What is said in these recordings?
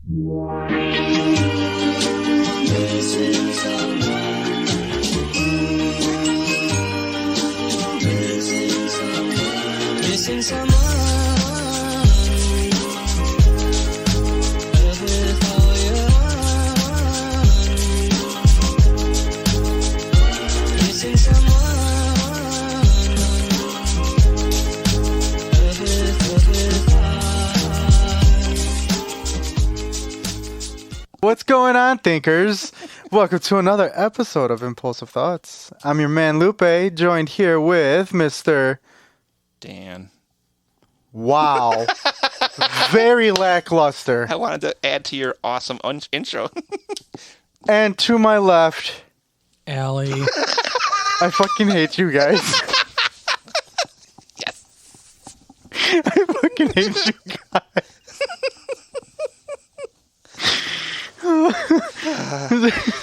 Missing someone. What's going on, thinkers? Welcome to another episode of Impulsive Thoughts. I'm your man Lupe, joined here with Mr. Dan. Wow. Very lackluster. I wanted to add to your awesome intro. And to my left, Alli. I fucking hate you guys. Yes. I fucking hate you guys.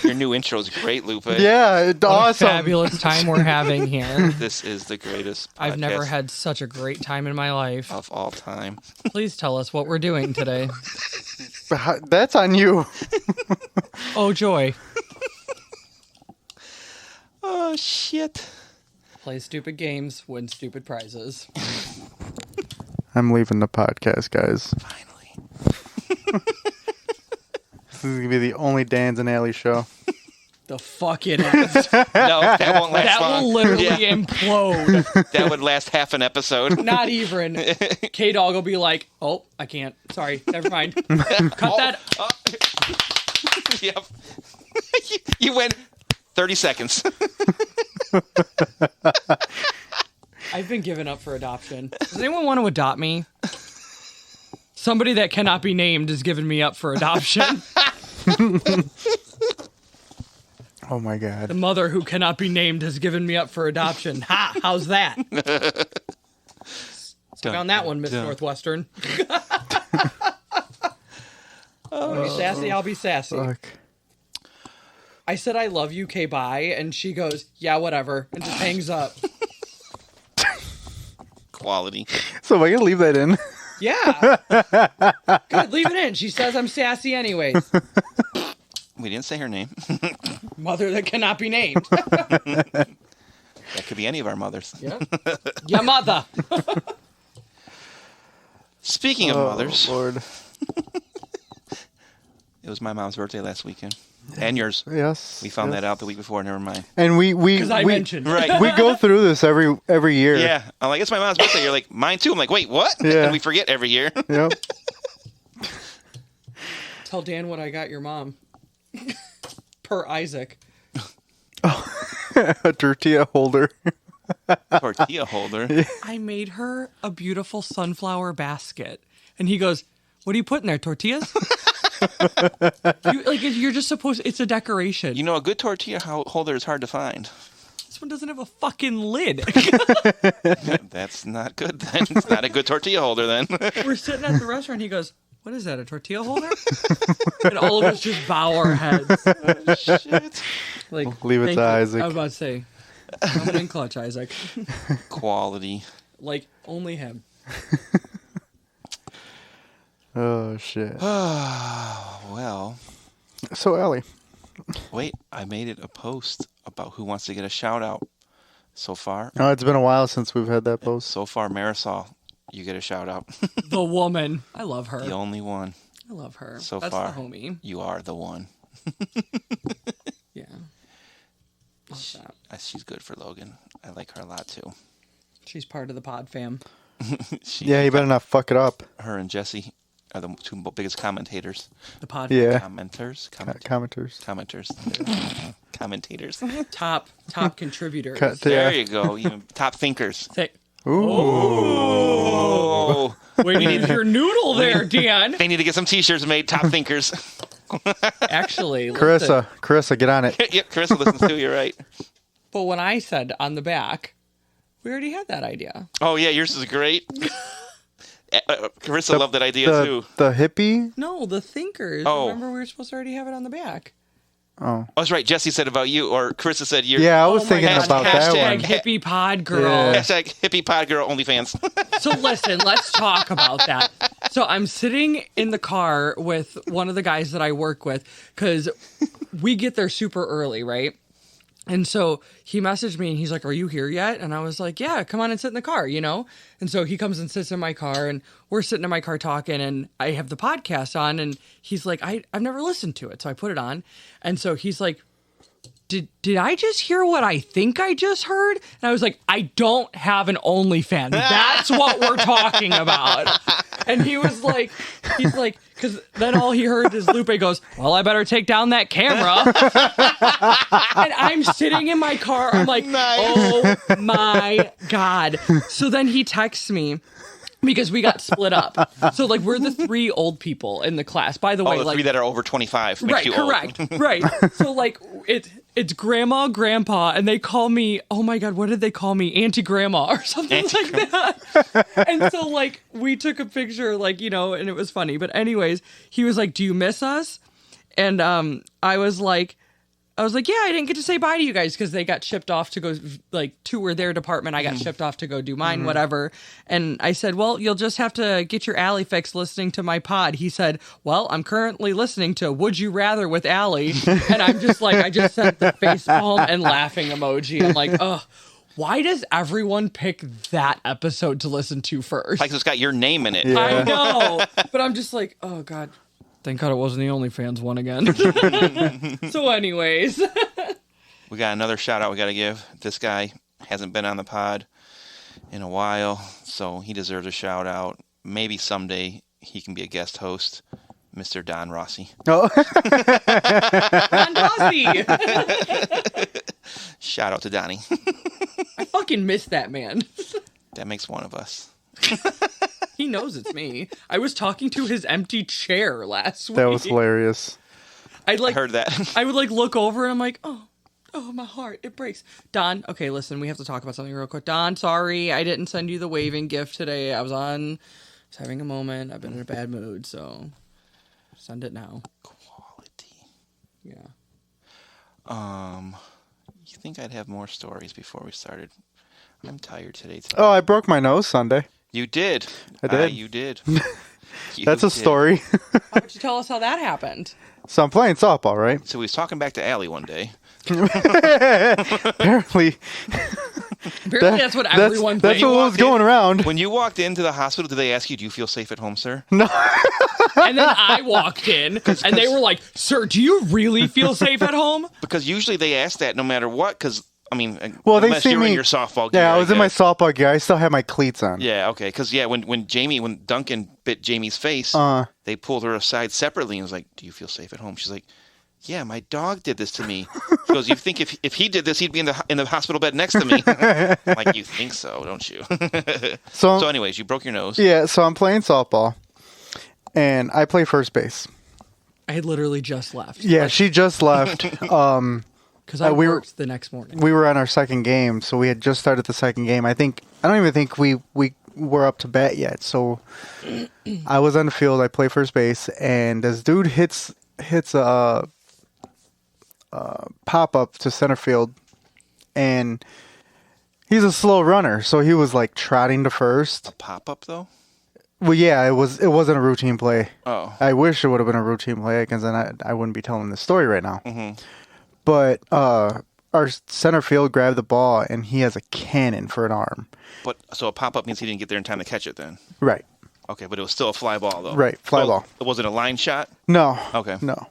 Your new intro is great, Lupe. Yeah, it's What awesome. a fabulous time we're having here. This is the greatest podcast I've never had such a great time in my life. of all time. Please tell us what we're doing today. That's on you. Oh, joy. Oh, shit. Play stupid games, win stupid prizes. I'm leaving the podcast, guys. Finally. This is going to be the only Dan's and Alli show. The fuck it is. No, that won't last That long. will literally Yeah, implode. that would last half an episode. Not even. K-Dog will be like, oh, I can't. Sorry, never mind. Cut that. Yep. You went 30 seconds. I've been given up for adoption. Does anyone want to adopt me? Somebody that cannot be named is giving me up for adoption. Oh my The god. mother who cannot be named has given me up for adoption. Ha! How's that? Stick on that one, Miss Northwestern. Oh, be sassy, I'll be sassy. Fuck. I said I love you, K-bye, and she goes, yeah, whatever, and just hangs up. Quality. So am I going to leave that in? Yeah. Good, leave it in. She says I'm sassy anyways. We didn't say her name. Mother that cannot be named. That could be any of our mothers. Yeah. Your mother. Speaking of mothers, Lord. it was my mom's birthday last weekend. And yours. Yes. We found yes. that out the week before. Never mind. And we Because I mentioned. Right. we go through this every year. Yeah. I'm like, it's my mom's birthday. You're like, mine too. I'm like, wait, what? Yeah. And we forget every year. Yep. Tell Dan what I got your mom. Per Isaac. A tortilla holder. Tortilla holder. I made her a beautiful sunflower basket. And he goes, what are you putting there, tortillas? You're just supposed, it's a decoration. You know, a good tortilla holder is hard to find. This one doesn't have a fucking lid. That's not good then. It's not a good tortilla holder then. We're sitting at the restaurant. He goes, what is that, a tortilla holder? And all of us just bow our heads. Shit. Like, Leave it thank to you. Isaac. I was about to say, coming in clutch, Isaac. Quality. Like, only him. Oh shit. Well, So Alli, wait. I made it a post about who wants to get a shout out. So far, it's been a while since we've had that post. Marisol, you get a shout out. The woman. I love her. The only one. I love her. So That's far. the homie. You are the one. Yeah. Love that. She's good for Logan. I like her a lot too. She's part of the pod fam. Yeah, you better not fuck it up. Her and Jesse are the two biggest commentators. The pod Yeah. Commenters. Commenters. Commenters. Commentators. top contributors. Cut. There Yeah. you go. Even top thinkers. Ooh. Oh. Wait, need your noodle there, Dan. They need to get some t-shirts made. Top thinkers. Actually, listen. Carissa, get on it. Yep, Carissa listens too. You're right. But when I said on the back, we already had that idea. Oh, yeah, yours is great. Carissa loved that idea, too. The hippie? No, the thinkers. Oh. Remember, we were supposed to already have it on the back. Oh. Oh, that's right. Jesse said about you, or Carissa said you. Yeah, I was Oh my thinking God. about that Hashtag one. Hippie pod girl. Yeah. Hashtag hippie pod girl OnlyFans. So listen, let's talk about that. So I'm sitting in the car with one of the guys that I work with because we get there super early, right? And so he messaged me and he's like, "Are you here yet?" And I was like, "Yeah, come on and sit in the car, you know?" And so he comes and sits in my car and we're sitting in my car talking and I have the podcast on and he's like, I've never listened to it. So I put it on. And so he's like, Did I just hear what I think I just heard? And I was like, I don't have an OnlyFans. That's what we're talking about. And he's like, because then all he heard is Lupe goes, "Well, I better take down that camera." And I'm sitting in my car. I'm like, oh my God. So then he texts me. Because we got split up. So, like, we're the 3 old people in the class. By the way, the like 3 that are over 25 makes right, you correct, old. right. So, like, it's grandma, grandpa, and they call me, oh my God, what did they call me? Auntie Grandma or something like that. And so, like, we took a picture, like, you know, and it was funny. But anyways, he was like, "Do you miss us?" And I was like, "Yeah, I didn't get to say bye to you guys because they got shipped off to go, like, tour their department. I got shipped off to go do mine, whatever." And I said, "Well, you'll just have to get your Alli fix listening to my pod." He said, "Well, I'm currently listening to Would You Rather with Alli." And I'm just like, I just sent the facepalm and laughing emoji. I'm like, ugh. Why does everyone pick that episode to listen to first? Like it's got your name in it. Yeah. I know. But I'm just like, oh, God. Thank God it wasn't the OnlyFans one again. So anyways. We got another shout out we got to give. This guy hasn't been on the pod in a while, so he deserves a shout out. Maybe someday he can be a guest host. Mr. Don Rossi. Oh. Don Rossi. Shout out to Donnie. I fucking miss that man. That makes one of us. He knows it's me. I was talking to his empty chair last week. That was hilarious. I heard that. I would like look over and I'm like, oh, my heart, it breaks. Don, okay, listen, we have to talk about something real quick. Don, sorry, I didn't send you the waving gift today. I was having a moment. I've been in a bad mood, so send it now. Quality. Yeah. You think I'd have more stories before we started? I'm tired today. Oh, I broke my nose Sunday. You did. I did. You did. That's a story. Why don't you tell us how that happened? So I'm playing softball, right? So he was talking back to Alli one day. Apparently. Apparently that's what everyone That's thinks. what was going around. When you walked into the hospital, did they ask you, "Do you feel safe at home, sir?" No. And then I walked in, and they were like, "Sir, do you really feel safe at home?" Because usually they ask that no matter what. Because I mean, Well, they unless see you're me in your softball gear. Yeah, I was in my guess. softball gear. I still had my cleats on. Yeah, okay. Because when Duncan bit Jamie's face, they pulled her aside separately and was like, "Do you feel safe at home?" She's like, "Yeah, my dog did this to me." She goes, "You think if he did this, he'd be in the hospital bed next to me?" I'm like, you think so, don't you? So anyways, you broke your nose. Yeah, so I'm playing softball, and I play first base. I had literally just left. Yeah, she just left. Because I we were- worked the next morning. We were on our second game, so we had just started the second game. I don't even think we were up to bat yet. So I was on the field. I play first base, and this dude hits a pop up to center field, and he's a slow runner, so he was like trotting to first. Pop up though. Well, yeah, it wasn't a routine play. Oh. I wish it would have been a routine play because then I wouldn't be telling this story right now. Mm-hmm. But our center field grabbed the ball, and he has a cannon for an arm. But so a pop up means he didn't get there in time to catch it then. Right. Okay, but it was still a fly ball though. Right, fly ball. It wasn't a line shot. No. Okay. No.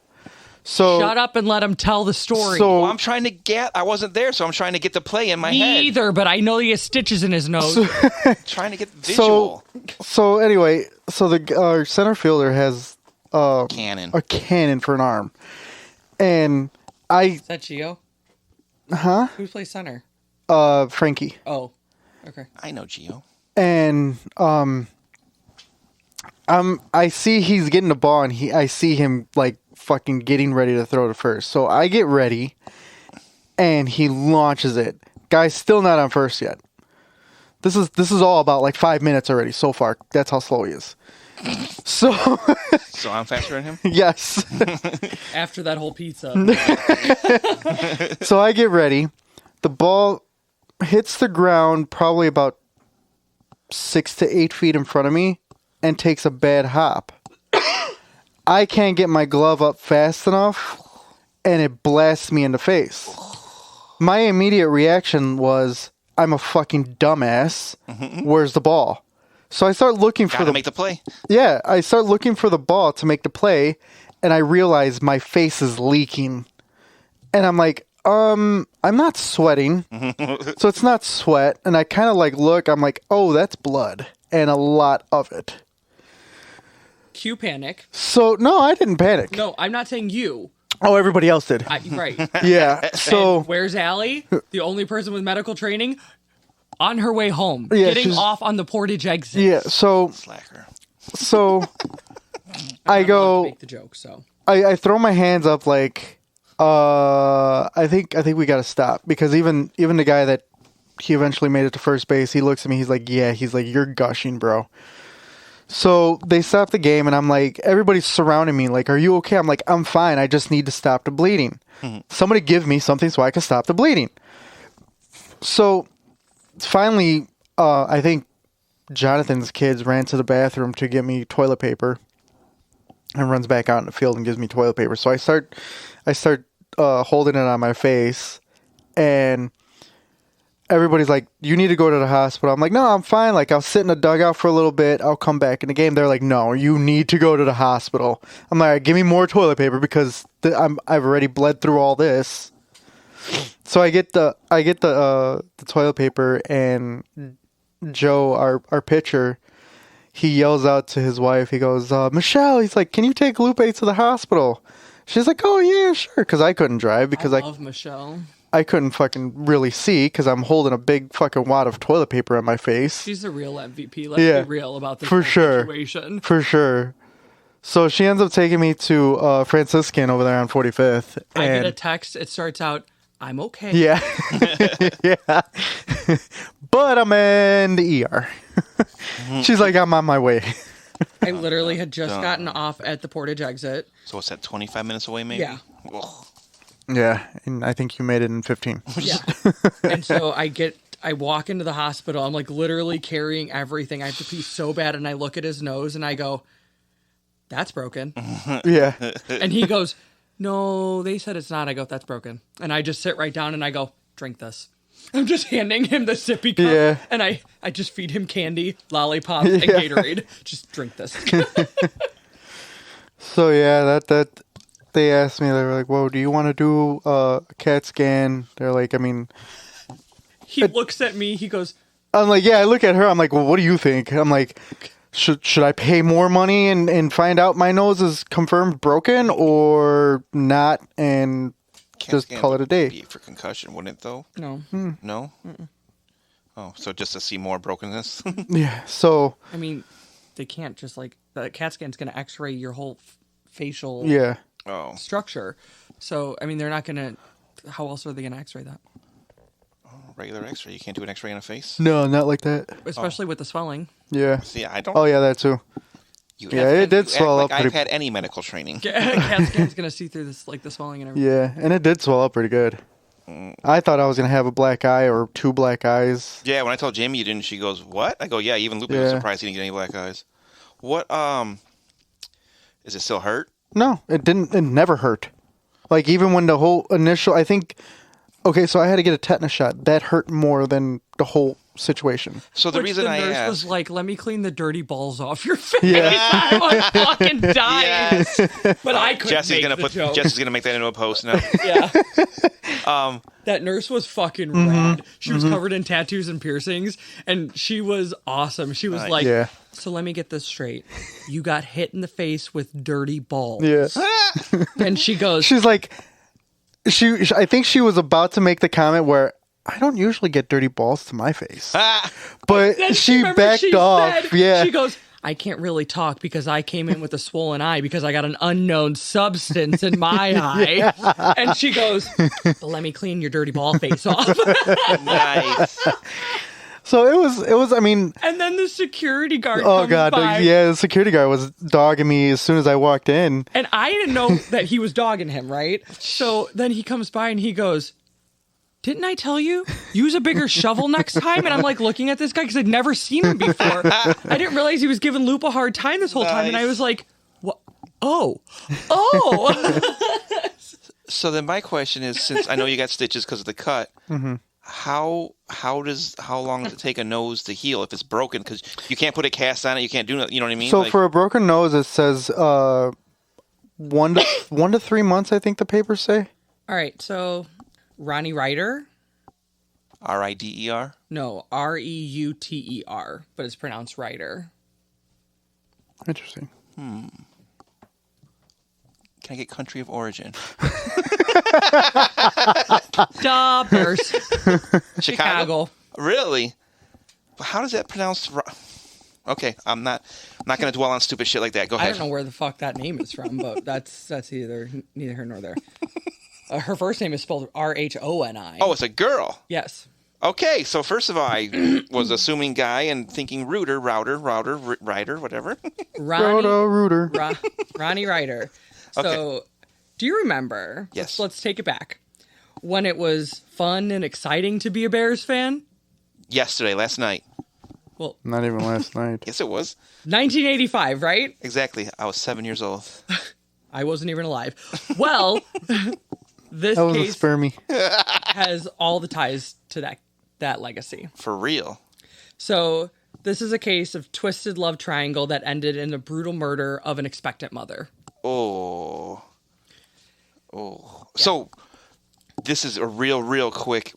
So Shut up and let him tell the story. So Well, I'm trying to get. I wasn't there, so I'm trying to get the play in my Me head. either, but I know he has stitches in his nose. Trying to get visual. So anyway, our center fielder has Cannon. a cannon for an arm, and Is that Gio? Huh? Who plays center? Frankie, Oh, okay. I know Gio. and I see he's getting the ball, and I see him like fucking getting ready to throw to first. So I get ready, and he launches it. Guy's still not on first yet. This is all about like 5 minutes already so far. That's how slow he is. So So I'm faster than him. yes. After that whole pizza. So I get ready. The ball hits the ground probably about 6 to 8 feet in front of me, and takes a bad hop. I can't get my glove up fast enough, and it blasts me in the face. My immediate reaction was, I'm a fucking dumbass. Where's the ball? So I start looking for Gotta make the play. Yeah, I start looking for the ball to make the play, and I realize my face is leaking. And I'm like, I'm not sweating. So it's not sweat. And I kind of like look, I'm like, oh, that's blood. And a lot of it. Cue panic. So, no, I didn't panic. No, I'm not saying you. Oh, everybody else did. Right. Yeah, so... And where's Alli? The only person with medical training? On her way home. Yeah, getting off on the portage exit. Yeah, so... Slacker. So, I go... Make the joke, so... I throw my hands up like, I think we got to stop. Because even the guy that he eventually made it to first base, he looks at me, he's like, you're gushing, bro. So they stop the game, and I'm like, everybody's surrounding me. Like, are you okay? I'm like, I'm fine. I just need to stop the bleeding. Somebody give me something so I can stop the bleeding. So finally, I think Jonathan's kids ran to the bathroom to get me toilet paper, and runs back out in the field and gives me toilet paper. So I start holding it on my face, and everybody's like, you need to go to the hospital. I'm like, no, I'm fine. Like, I'll sit in the dugout for a little bit. I'll come back in the game. They're like, no, you need to go to the hospital. I'm like, give me more toilet paper because I've already bled through all this. So I get the toilet paper, and Joe, our pitcher, he yells out to his wife. He goes, Michelle, he's like, can you take Lupe to the hospital? She's like, oh, yeah, sure. Because I couldn't drive because I love Michelle. I couldn't fucking really see because I'm holding a big fucking wad of toilet paper on my face. She's the real MVP. Let's be real about this situation. For sure. So she ends up taking me to Franciscan over there on 45th. I get a text. It starts out, I'm okay. Yeah. Yeah. But I'm in the ER. She's like, I'm on my way. I literally had just gotten off at the portage exit. So what's that, 25 minutes away maybe? Yeah. Ugh. Yeah, and I think you made it in 15. Yeah. And so I walk into the hospital. I'm like literally carrying everything. I have to pee so bad, and I look at his nose and I go, that's broken. Yeah. And he goes, no, they said it's not. I go, that's broken. And I just sit right down and I go, drink this. I'm just handing him the sippy cup. Yeah. And I just feed him candy, lollipops, and Gatorade. Just drink this. So yeah, that they asked me, they were like, whoa, do you want to do a CAT scan? They're like, I mean... He looks at me, he goes... I'm like, yeah, I look at her, I'm like, well, what do you think? I'm like, should I pay more money and find out my nose is confirmed broken or not and just call it a day? Be for concussion, wouldn't it, though? No. No? Mm-mm. Oh, so just to see more brokenness? Yeah, so... I mean, they can't just like... The CAT scan's going to x-ray your whole facial... Yeah. Oh. Structure. So, I mean, they're not going to... How else are they going to x-ray that? Regular x-ray. You can't do an x-ray in a face? No, not like that. Especially with the swelling. Yeah. See, I don't... Oh, yeah, that too. It did swell up. I've had any medical training. CAT scan's going to see through this, like the swelling and everything. Yeah, and it did swell up pretty good. I thought I was going to have a black eye or two black eyes. Yeah, when I told Jamie you didn't, she goes, what? I go, yeah, even Lupe was surprised he didn't get any black eyes. What, is it still hurt? No, it didn't. It never hurt. Like, even when the whole initial, I think, okay, so I had to get a tetanus shot. That hurt more than the whole situation. So the reason I asked was like, let me clean the dirty balls off your face. Yeah. I was fucking dying. Yes. But I couldn't Jesse's gonna make that into a post now. Yeah. That nurse was fucking rad. She was covered in tattoos and piercings, and she was awesome. She was like, so let me get this straight. You got hit in the face with dirty balls. Yeah. And she goes... She's like... I think she was about to make the comment where I don't usually get dirty balls to my face. But she backed off. Yeah. She goes, I can't really talk because I came in with a swollen eye because I got an unknown substance in my eye. Yeah. And she goes, but let me clean your dirty ball face off. Nice. So it was, I mean... And then the security guard comes by. The security guard was dogging me as soon as I walked in. And I didn't know that he was dogging him, right? So then he comes by and he goes, didn't I tell you? Use a bigger shovel next time. And I'm like looking at this guy because I'd never seen him before. I didn't realize he was giving Lupe a hard time this whole time. And I was like, what? Oh. So then my question is, since I know you got stitches because of the cut, how long does it take a nose to heal if it's broken? Because you can't put a cast on it. You can't do nothing. You know what I mean? So for a broken nose, it says 1 to 3 months, I think the papers say. All right. So Rhoni Reuter. Rider? No, Reuter, but it's pronounced Reuter. Interesting. Can I get country of origin? Bears. Chicago. Really? But how does that pronounce? Okay, I'm not going to dwell on stupid shit like that. Go ahead. I don't know where the fuck that name is from, but that's either neither here nor there. Her first name is spelled Rhoni. Oh, it's a girl. Yes. Okay, so first of all, I was assuming guy and thinking Reuter, Rider, whatever. Reuter. Rhoni Reuter. So, Okay. do you remember? Yes. Let's take it back. When it was fun and exciting to be a Bears fan? Last night. Well, Not even last night. Yes, it was. 1985, right? Exactly. I was 7 years old. I wasn't even alive. Well, this That was a case spermie. has all the ties to that legacy. For real. So this is a case of twisted love triangle that ended in the brutal murder of an expectant mother. Oh. So this is a real quick.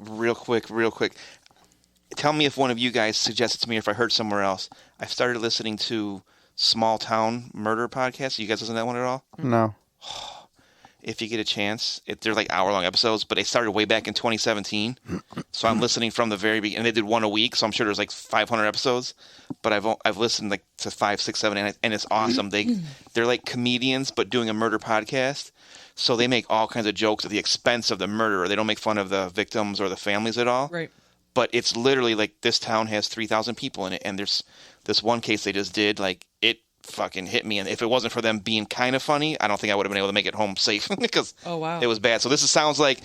Tell me if one of you guys suggested to me or if I heard somewhere else. I've started listening to Small Town Murder Podcast. You guys listen to that one at all? No. If you get a chance, they're like hour-long episodes, but they started way back in 2017. So I'm listening from the very beginning. And they did one a week, so I'm sure there's like 500 episodes. But I've listened like to 5, 6, 7, and it's awesome. They're like comedians, but doing a murder podcast. So they make all kinds of jokes at the expense of the murderer. They don't make fun of the victims or the families at all. Right. But it's literally like this town has 3,000 people in it, and there's this one case they just did, like it fucking hit me. And if it wasn't for them being kind of funny, I don't think I would have been able to make it home safe because it was bad. So this sounds like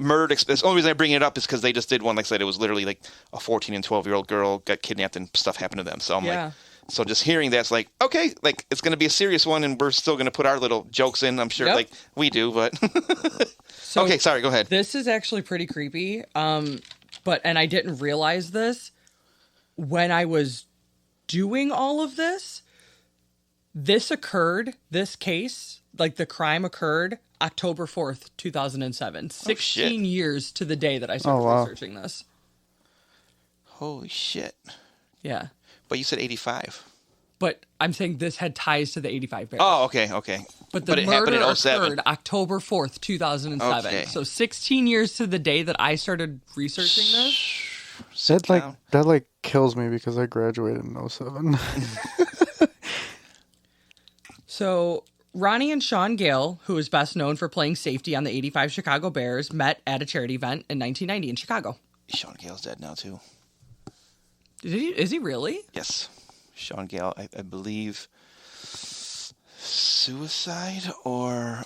murdered. The only reason I bring it up is because they just did one. Like I said, it was literally like a 14 and 12-year-old girl got kidnapped and stuff happened to them. So I'm like, so just hearing that's like, okay, like it's going to be a serious one, and we're still going to put our little jokes in. I'm sure, like we do, but So okay, sorry, go ahead. This is actually pretty creepy. And I didn't realize this when I was doing all of this. This case, like the crime occurred October 4th, 2007. 16 years to the day that I started researching this. Holy shit. Yeah. But you said 85. But I'm saying this had ties to the 85 Bears. Oh, okay. But it happened in murder 07. occurred October 4th, 2007. Okay. So 16 years to the day that I started researching this. That kills me because I graduated in 07. So Ronnie and Sean Gale, who is best known for playing safety on the 85 Chicago Bears, met at a charity event in 1990 in Chicago. Sean Gale's dead now, too. Is he really? Yes. Sean Gale, I believe, suicide or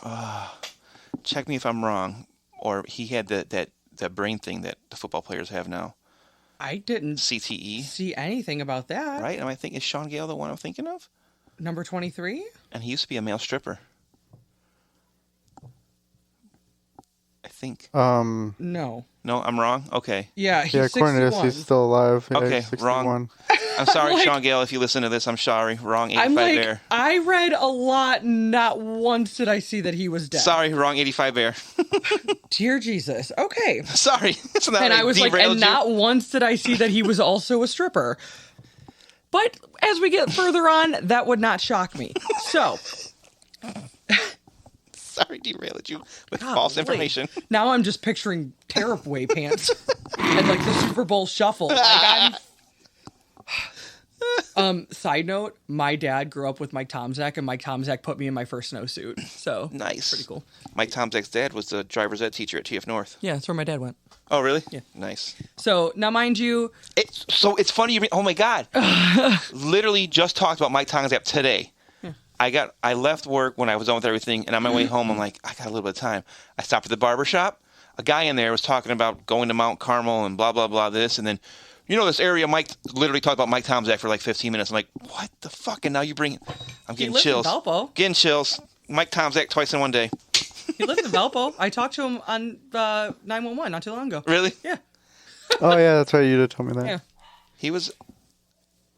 check me if I'm wrong, or he had that brain thing that the football players have now. I didn't CTE. see anything about that. Right? Am I thinking, is Sean Gale the one I'm thinking of? Number 23? And he used to be a male stripper. I think. No. No, I'm wrong? Okay. Yeah, he's according to 61. this, he's still alive. Yeah, Okay, he's 61. wrong. I'm sorry, Sean Gale, if you listen to this, I'm sorry. Wrong 85 Bear. I read a lot, not once did I see that he was dead. Sorry, wrong 85 Bear. Dear Jesus. Okay. Sorry. So And I was like, and not once did I see that he was also a stripper. But as we get further on, that would not shock me. So. Sorry, derailed you with false information. Now I'm just picturing tearaway pants and like the Super Bowl shuffle. Side note, my dad grew up with Mike Tomczak, and Mike Tomczak put me in my first snowsuit. So nice. Pretty cool. Mike Tomczak's dad was the driver's ed teacher at TF North. Yeah, that's where my dad went. Oh, really? Yeah. Nice. So now, mind you, it's funny. Oh my God! Literally just talked about Mike Tomczak today. I left work when I was done with everything, and on my way home, I'm like, I got a little bit of time. I stopped at the barber shop. a guy in there was talking about going to Mount Carmel and blah, blah, blah, this. And then, this area, Mike literally talked about Mike Tomczak for like 15 minutes. I'm like, what the fuck? And now you bring, I'm getting chills. In Valpo. Getting chills. Mike Tomczak twice in one day. He lives in Valpo. I talked to him on 911 not too long ago. Really? Yeah. Oh, yeah, that's right. You did tell me that. Yeah. He was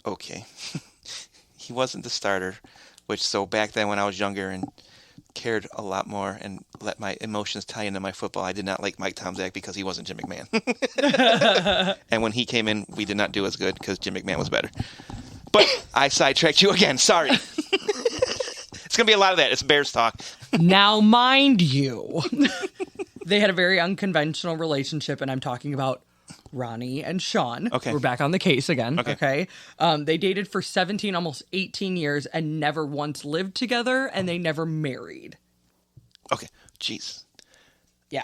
okay. He wasn't the starter, so back then when I was younger and cared a lot more and let my emotions tie into my football, I did not like Mike Tomczak because he wasn't Jim McMahon. And when he came in, we did not do as good because Jim McMahon was better. But I sidetracked you again. Sorry. It's going to be a lot of that. It's Bears talk. Now, mind you, they had a very unconventional relationship, and I'm talking about Rhoni and Sean. Okay. We're back on the case again. Okay. They dated for 17, almost 18 years and never once lived together, and they never married. Okay. Jeez. Yeah.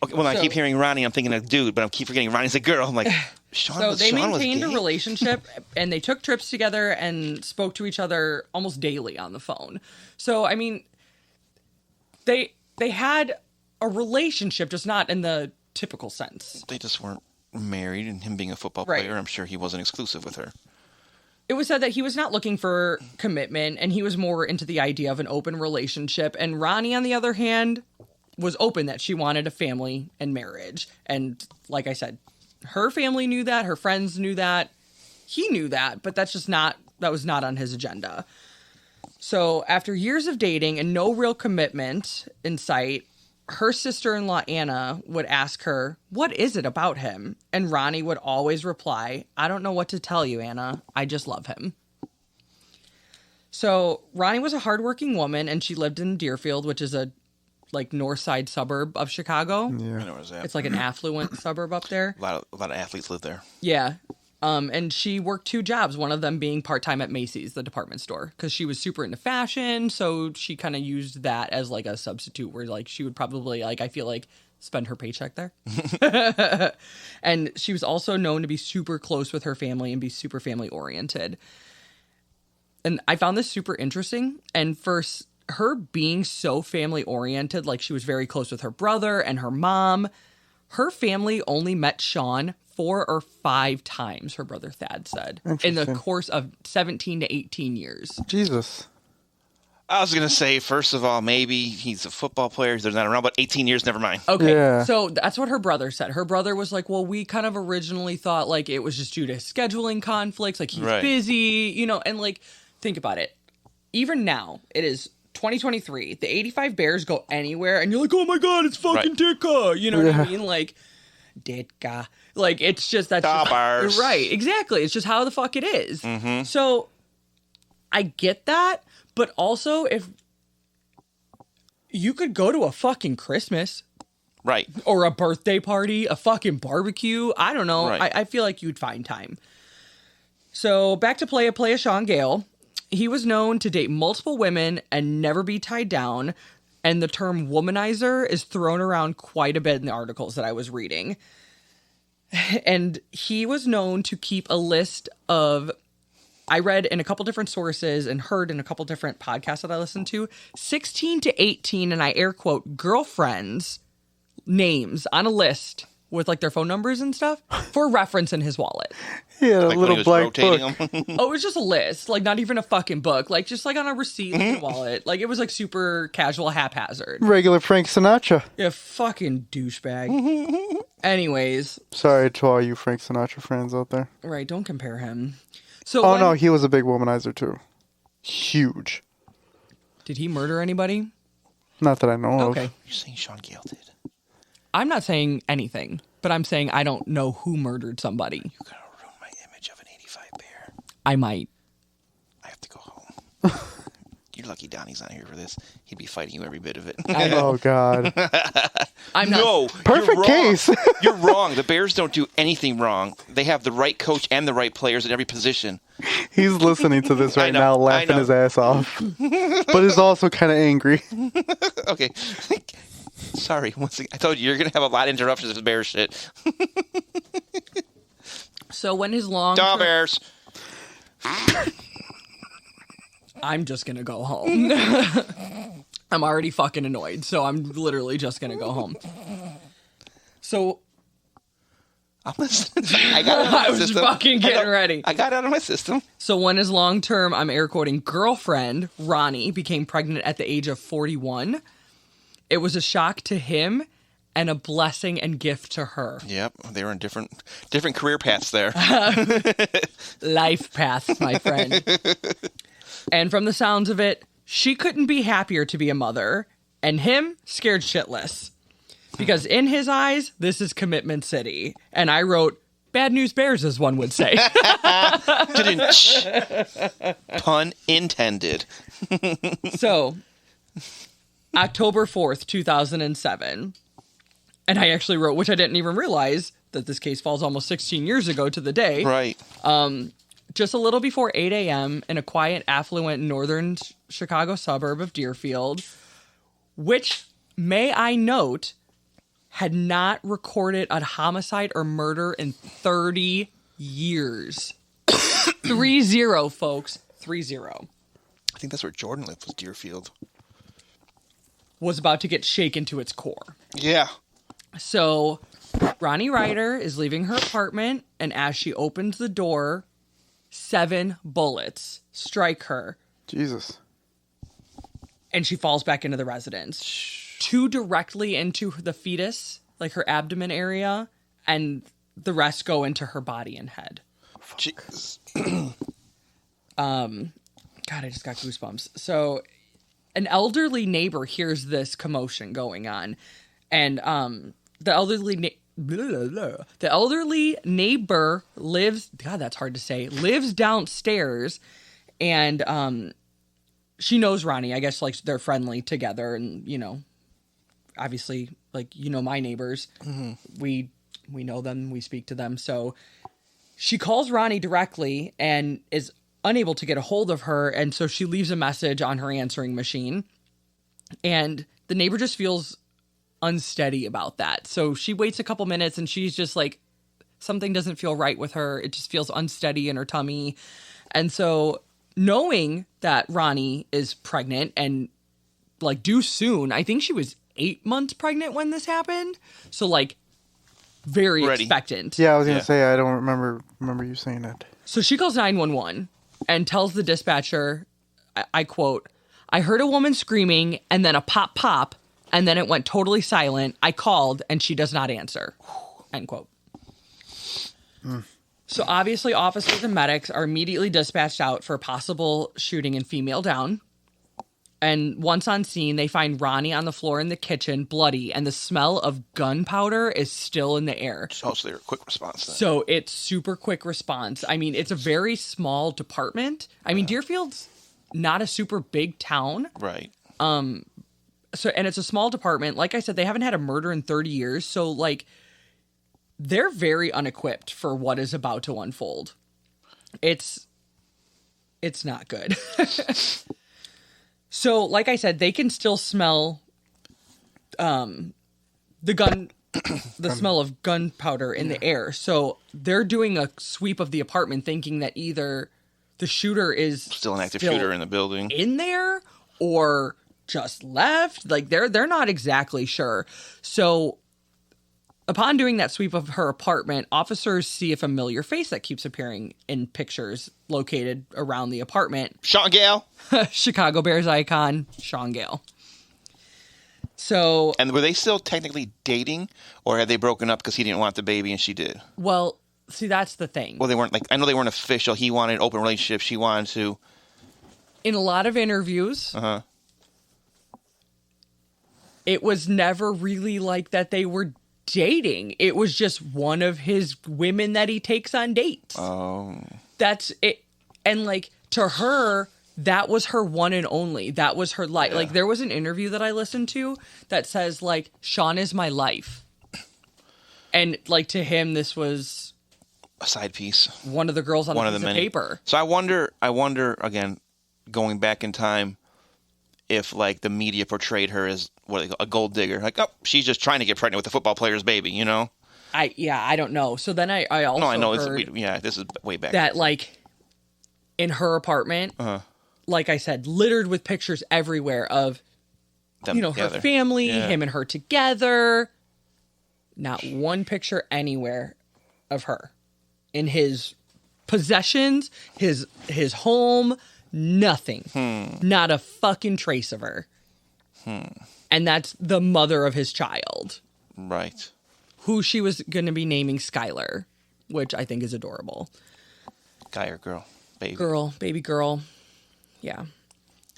Okay. Well, I keep hearing Rhoni. I'm thinking of dude, but I keep forgetting Ronnie's a girl. I'm like, Sean. So they Sean maintained a was gay? relationship, and they took trips together and spoke to each other almost daily on the phone. So, I mean, they had a relationship, just not in the typical sense. They just weren't married, and him being a football Right. player, I'm sure he wasn't exclusive with her. It was said that he was not looking for commitment, and he was more into the idea of an open relationship. And Rhoni, on the other hand, was open that she wanted a family and marriage. And like I said, her family knew that, her friends knew that, he knew that, but that was not on his agenda. So after years of dating and no real commitment in sight, her sister-in-law, Anna, would ask her, what is it about him? And Rhoni would always reply, I don't know what to tell you, Anna. I just love him. So Rhoni was a hardworking woman, and she lived in Deerfield, which is a north side suburb of Chicago. Yeah. I know where's that. It's like an affluent suburb up there. A lot of athletes live there. Yeah. And she worked 2 jobs, one of them being part-time at Macy's, the department store, because she was super into fashion. So she kind of used that as like a substitute where she would probably I feel like spend her paycheck there. And she was also known to be super close with her family and be super family oriented. And I found this super interesting. And for her being so family oriented, she was very close with her brother and her mom, her family only met Sean 4 or 5 times, her brother Thad said, in the course of 17 to 18 years. Jesus. I was going to say, first of all, maybe he's a football player. They're not around, but 18 years, never mind. Okay, Yeah. So that's what her brother said. Her brother was like, well, we kind of originally thought it was just due to scheduling conflicts, he's Right. busy, and think about it. Even now, it is 2023. The 85 Bears go anywhere, and you're like, oh my God, it's fucking Right. Ditka. You know what I mean? Ditka. It's just that's just, Bears. right. Exactly. It's just how the fuck it is. Mm-hmm. So I get that, but also if you could go to a fucking Christmas Right. or a birthday party, a fucking barbecue, I don't know. Right. I feel like you'd find time. So back to Playa Sean Gale. He was known to date multiple women and never be tied down. And the term womanizer is thrown around quite a bit in the articles that I was reading. And he was known to keep a list of, I read in a couple different sources and heard in a couple different podcasts that I listened to, 16 to 18, and I air quote, girlfriends' names on a list with their phone numbers and stuff for reference in his wallet. Yeah, a When he little was black rotating book. them. Oh, it was just a list, not even a fucking book, just on a receipt in the wallet. It was super casual, haphazard. Regular Frank Sinatra. Yeah, fucking douchebag. Anyways, Sorry to all you Frank Sinatra fans out there. right, don't compare him. So Oh, no, he was a big womanizer, too. Huge. did he murder anybody? Not that I know Okay. of. You're saying Sean Gale did. I'm not saying anything, but I'm saying I don't know who murdered somebody. You're going to ruin my image of an 85 Bear. I might. I have to go home. You're lucky Donnie's not here for this. He'd be fighting you every bit of it. Oh, God. I'm not. No, Perfect you're wrong. case. You're wrong. The Bears don't do anything wrong. They have the right coach and the right players at every position. He's listening to this right know, now, I laughing know. his ass off. But is also kind of angry. Okay. Sorry. Once again, I told you, you're going to have a lot of interruptions with Bears shit. So when his long Duh, trip- Bears. I'm just gonna go home. I'm already fucking annoyed, so I'm literally just gonna go home. So I'm listening. I got it out of my I was system. fucking getting ready. I got it out of my system. So when his long-term, I'm air quoting, girlfriend, Rhoni, became pregnant at the age of 41, it was a shock to him and a blessing and gift to her. Yep, they were in different career paths there. Life paths, my friend. And from the sounds of it, she couldn't be happier to be a mother, and him scared shitless. Because in his eyes, this is commitment city. And I wrote, bad news bears, as one would say. Pun intended. So, October 4th, 2007. And I actually wrote, which I didn't even realize, that this case falls almost 16 years ago to the day. Right. Just a little before 8 a.m. in a quiet, affluent northern Chicago suburb of Deerfield, which, may I note, had not recorded a homicide or murder in 30 years. 3-0, folks. 3-0. I think that's where Jordan lived, was Deerfield. Was about to get shaken to its core. Yeah. So, Rhoni Reuter is leaving her apartment, and as she opens the door, 7 bullets strike her. Jesus. And she falls back into the residence. 2 directly into the fetus, like her abdomen area, and the rest go into her body and head. Jesus. God, I just got goosebumps. So, an elderly neighbor hears this commotion going on, and the elderly neighbor lives. God, that's hard to say. Lives downstairs, and she knows Rhoni. I guess like they're friendly together, and obviously, like, my neighbors, we know them, we speak to them. So she calls Rhoni directly and is unable to get a hold of her. And so she leaves a message on her answering machine. And the neighbor just feels unsteady about that. So she waits a couple minutes and she's just like, something doesn't feel right with her. It just feels unsteady in her tummy. And so knowing that Rhoni is pregnant and like due soon, I think she was 8 months pregnant when this happened. So like very Ready. expectant. Yeah, I was gonna say I don't remember you saying that. So she calls 911 and tells the dispatcher, I quote, "I heard a woman screaming and then a pop pop and then it went totally silent. I called and she does not answer." End quote. So obviously officers and medics are immediately dispatched out for possible shooting and female down. And once on scene, they find Rhoni on the floor in the kitchen, bloody, and the smell of gunpowder is still in the air. Oh, so they're a quick response then. So it's super quick response. I mean, it's a very small department. I mean, Deerfield's not a super big town. Right. And it's a small department. Like I said, they haven't had a murder in 30 years. So, like, they're very unequipped for what is about to unfold. It's not good. So, like I said, they can still smell the smell of gunpowder in the air. So they're doing a sweep of the apartment thinking that either the shooter is Still an active shooter in the building. in there or just left. Like they're not exactly sure. So upon doing that sweep of her apartment, officers see a familiar face that keeps appearing in pictures located around the apartment. Sean Gale. Chicago Bears icon, Sean Gale. So, And were they still technically dating, or had they broken up because he didn't want the baby and she did? well, see, that's the thing. Well, they weren't I know they weren't official. He wanted an open relationship. She wanted to. In a lot of interviews, it was never really like that they were dating. It was just one of his women that he takes on dates. Oh. That's it. And like to her, that was her one and only. That was her life. Yeah. Like there was an interview that I listened to that says like, Sean is my life. And like to him, this was A side piece. one of the girls on One the of piece the of many. paper. So I wonder again, going back in time, if like the media portrayed her as a gold digger, like, oh, she's just trying to get pregnant with a football player's baby, you know? I don't know. So then I also No, I know. heard This is way back. that like in her apartment, like I said, littered with pictures everywhere of Them her together. family, Yeah. him and her together. Not one picture anywhere of her in his possessions, his home, nothing. Not a fucking trace of her. And that's the mother of his child. Right. Who she was going to be naming Skylar, which I think is adorable. Guy or girl? Baby. Girl, baby girl. Yeah.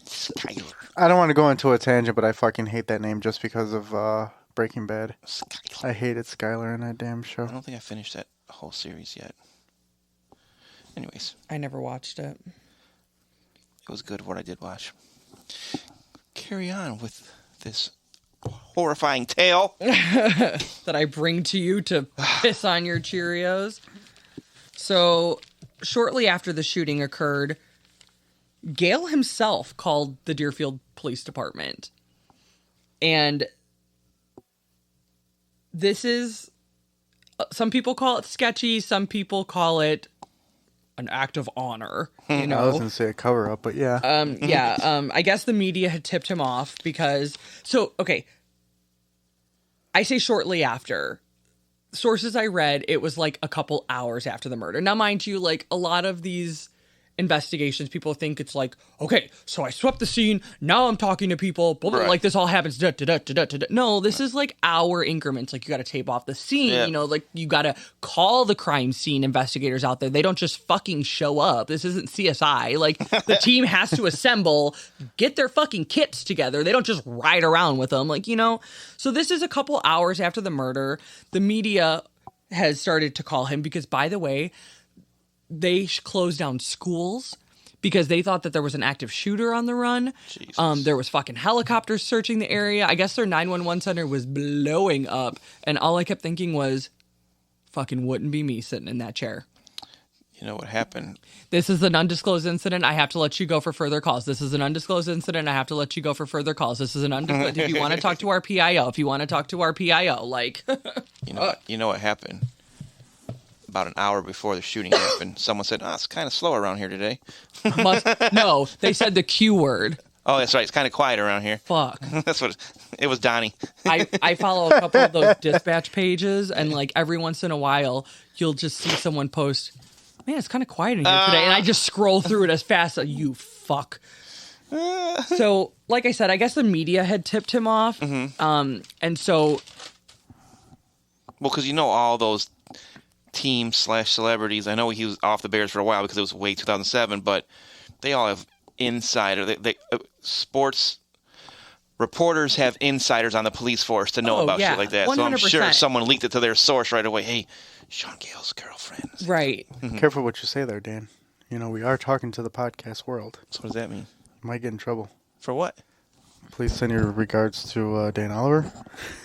Skylar. I don't want to go into a tangent, but I fucking hate that name just because of Breaking Bad. Skylar. I hated Skylar in that damn show. I don't think I finished that whole series yet. Anyways. I never watched it. It was good what I did watch. Carry on with this horrifying tale that I bring to you to piss on your Cheerios. So, shortly after the shooting occurred, Gale himself called the Deerfield Police Department. And this is, some people call it sketchy, some people call it an act of honor. You know? I was going to say a cover-up, but yeah. I guess the media had tipped him off because... So, okay. I say shortly after. Sources I read, it was like a couple hours after the murder. Now, mind you, like, a lot of these investigations, people think it's like, okay, so I swept the scene, now I'm talking to people, blah, blah, Right. like this all happens. Da, da, da, da, da, da. No, this is like hour increments. Like, you got to tape off the scene, Yeah. you know, like you got to call the crime scene investigators out there. They don't just fucking show up. This isn't CSI. Like, the team has to assemble, get their fucking kits together. They don't just ride around with them, like, you know. So this is a couple hours after the murder. The media has started to call him because, by the way, they closed down schools because they thought that there was an active shooter on the run. Jesus. There was fucking helicopters searching the area. I guess their 911 center was blowing up. And all I kept thinking was, fucking wouldn't be me sitting in that chair. You know what happened? This is an undisclosed incident. I have to let you go for further calls. This is an undisclosed incident. I have to let you go for further calls. This is an undisclosed. If you want to talk to our PIO, like, You know what happened? About an hour before the shooting happened, someone said, it's kind of slow around here today. no, they said the Q word. Oh, that's right. It's kind of quiet around here. Fuck. That's what it was, Donnie. I follow a couple of those dispatch pages, and like every once in a while, you'll just see someone post, man, it's kind of quiet in here today. And I just scroll through it as fast as you fuck. So, like I said, I guess the media had tipped him off. And so. Well, because you know all those team/celebrities. I know he was off the Bears for a while because it was way 2007, but they all have insider. Sports reporters have insiders on the police force to know about shit like that. 100%. So I'm sure someone leaked it to their source right away. Hey, Sean Gale's girlfriend. Right. Careful what you say there, Dan. You know, we are talking to the podcast world. So what does that mean? You might get in trouble. For what? Please send your regards to Dan Oliver.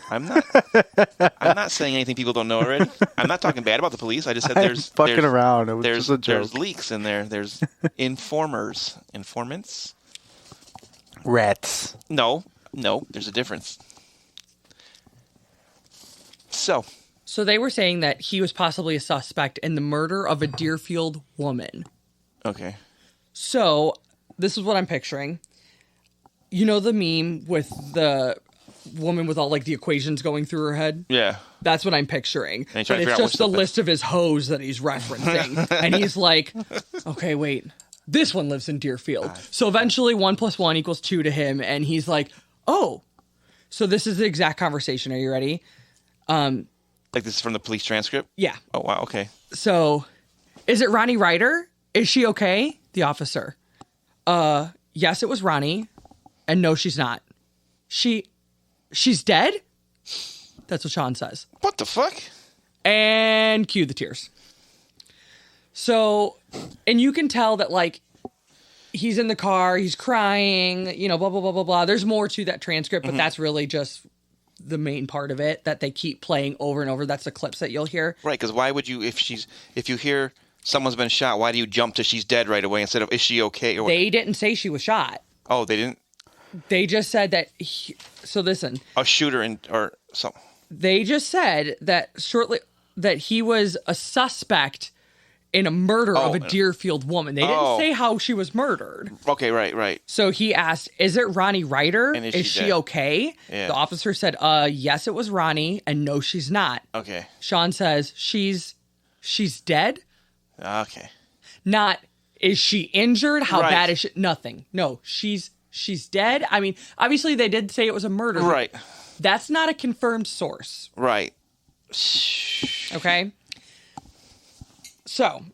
I'm not saying anything people don't know already. I'm not talking bad about the police. I just said there's fucking around. It was just a joke. There's leaks in there. There's informants. Rats. No, there's a difference. So they were saying that he was possibly a suspect in the murder of a Deerfield woman. Okay. So this is what I'm picturing. You know the meme with the woman with all like the equations going through her head? Yeah. That's what I'm picturing. And But it's just the list of his hoes that he's referencing. And he's like, okay, wait, this one lives in Deerfield. So eventually 1 + 1 = 2 to him. And he's like, oh, so this is the exact conversation. Are you ready? Like this is from the police transcript? Yeah. Oh, wow. Okay. So is it Rhoni Reuter? Is she okay? The officer. Yes, it was Rhoni. And no, she's not. She's dead? That's what Sean says. What the fuck? And cue the tears. So, and you can tell that, like, he's in the car, he's crying, you know, blah, blah, blah, blah, blah. There's more to that transcript, but that's really just the main part of it that they keep playing over and over. That's the clips that you'll hear. Right, because why would you, if you hear someone's been shot, why do you jump to she's dead right away instead of is she okay? Or They didn't say she was shot. Oh, they didn't? They just said that, so listen. A shooter or something. They just said that shortly, that he was a suspect in a murder of a Deerfield woman. They didn't say how she was murdered. Okay, right. So he asked, is it Rhoni Reuter? And is she okay? Yeah. The officer said, yes, it was Rhoni, and no, she's not. Okay. Sean says, she's dead? Okay. Not, is she injured? How Right. bad is she? Nothing. No, she's dead. I mean, obviously they did say it was a murder. Right. That's not a confirmed source. Right. Okay? So,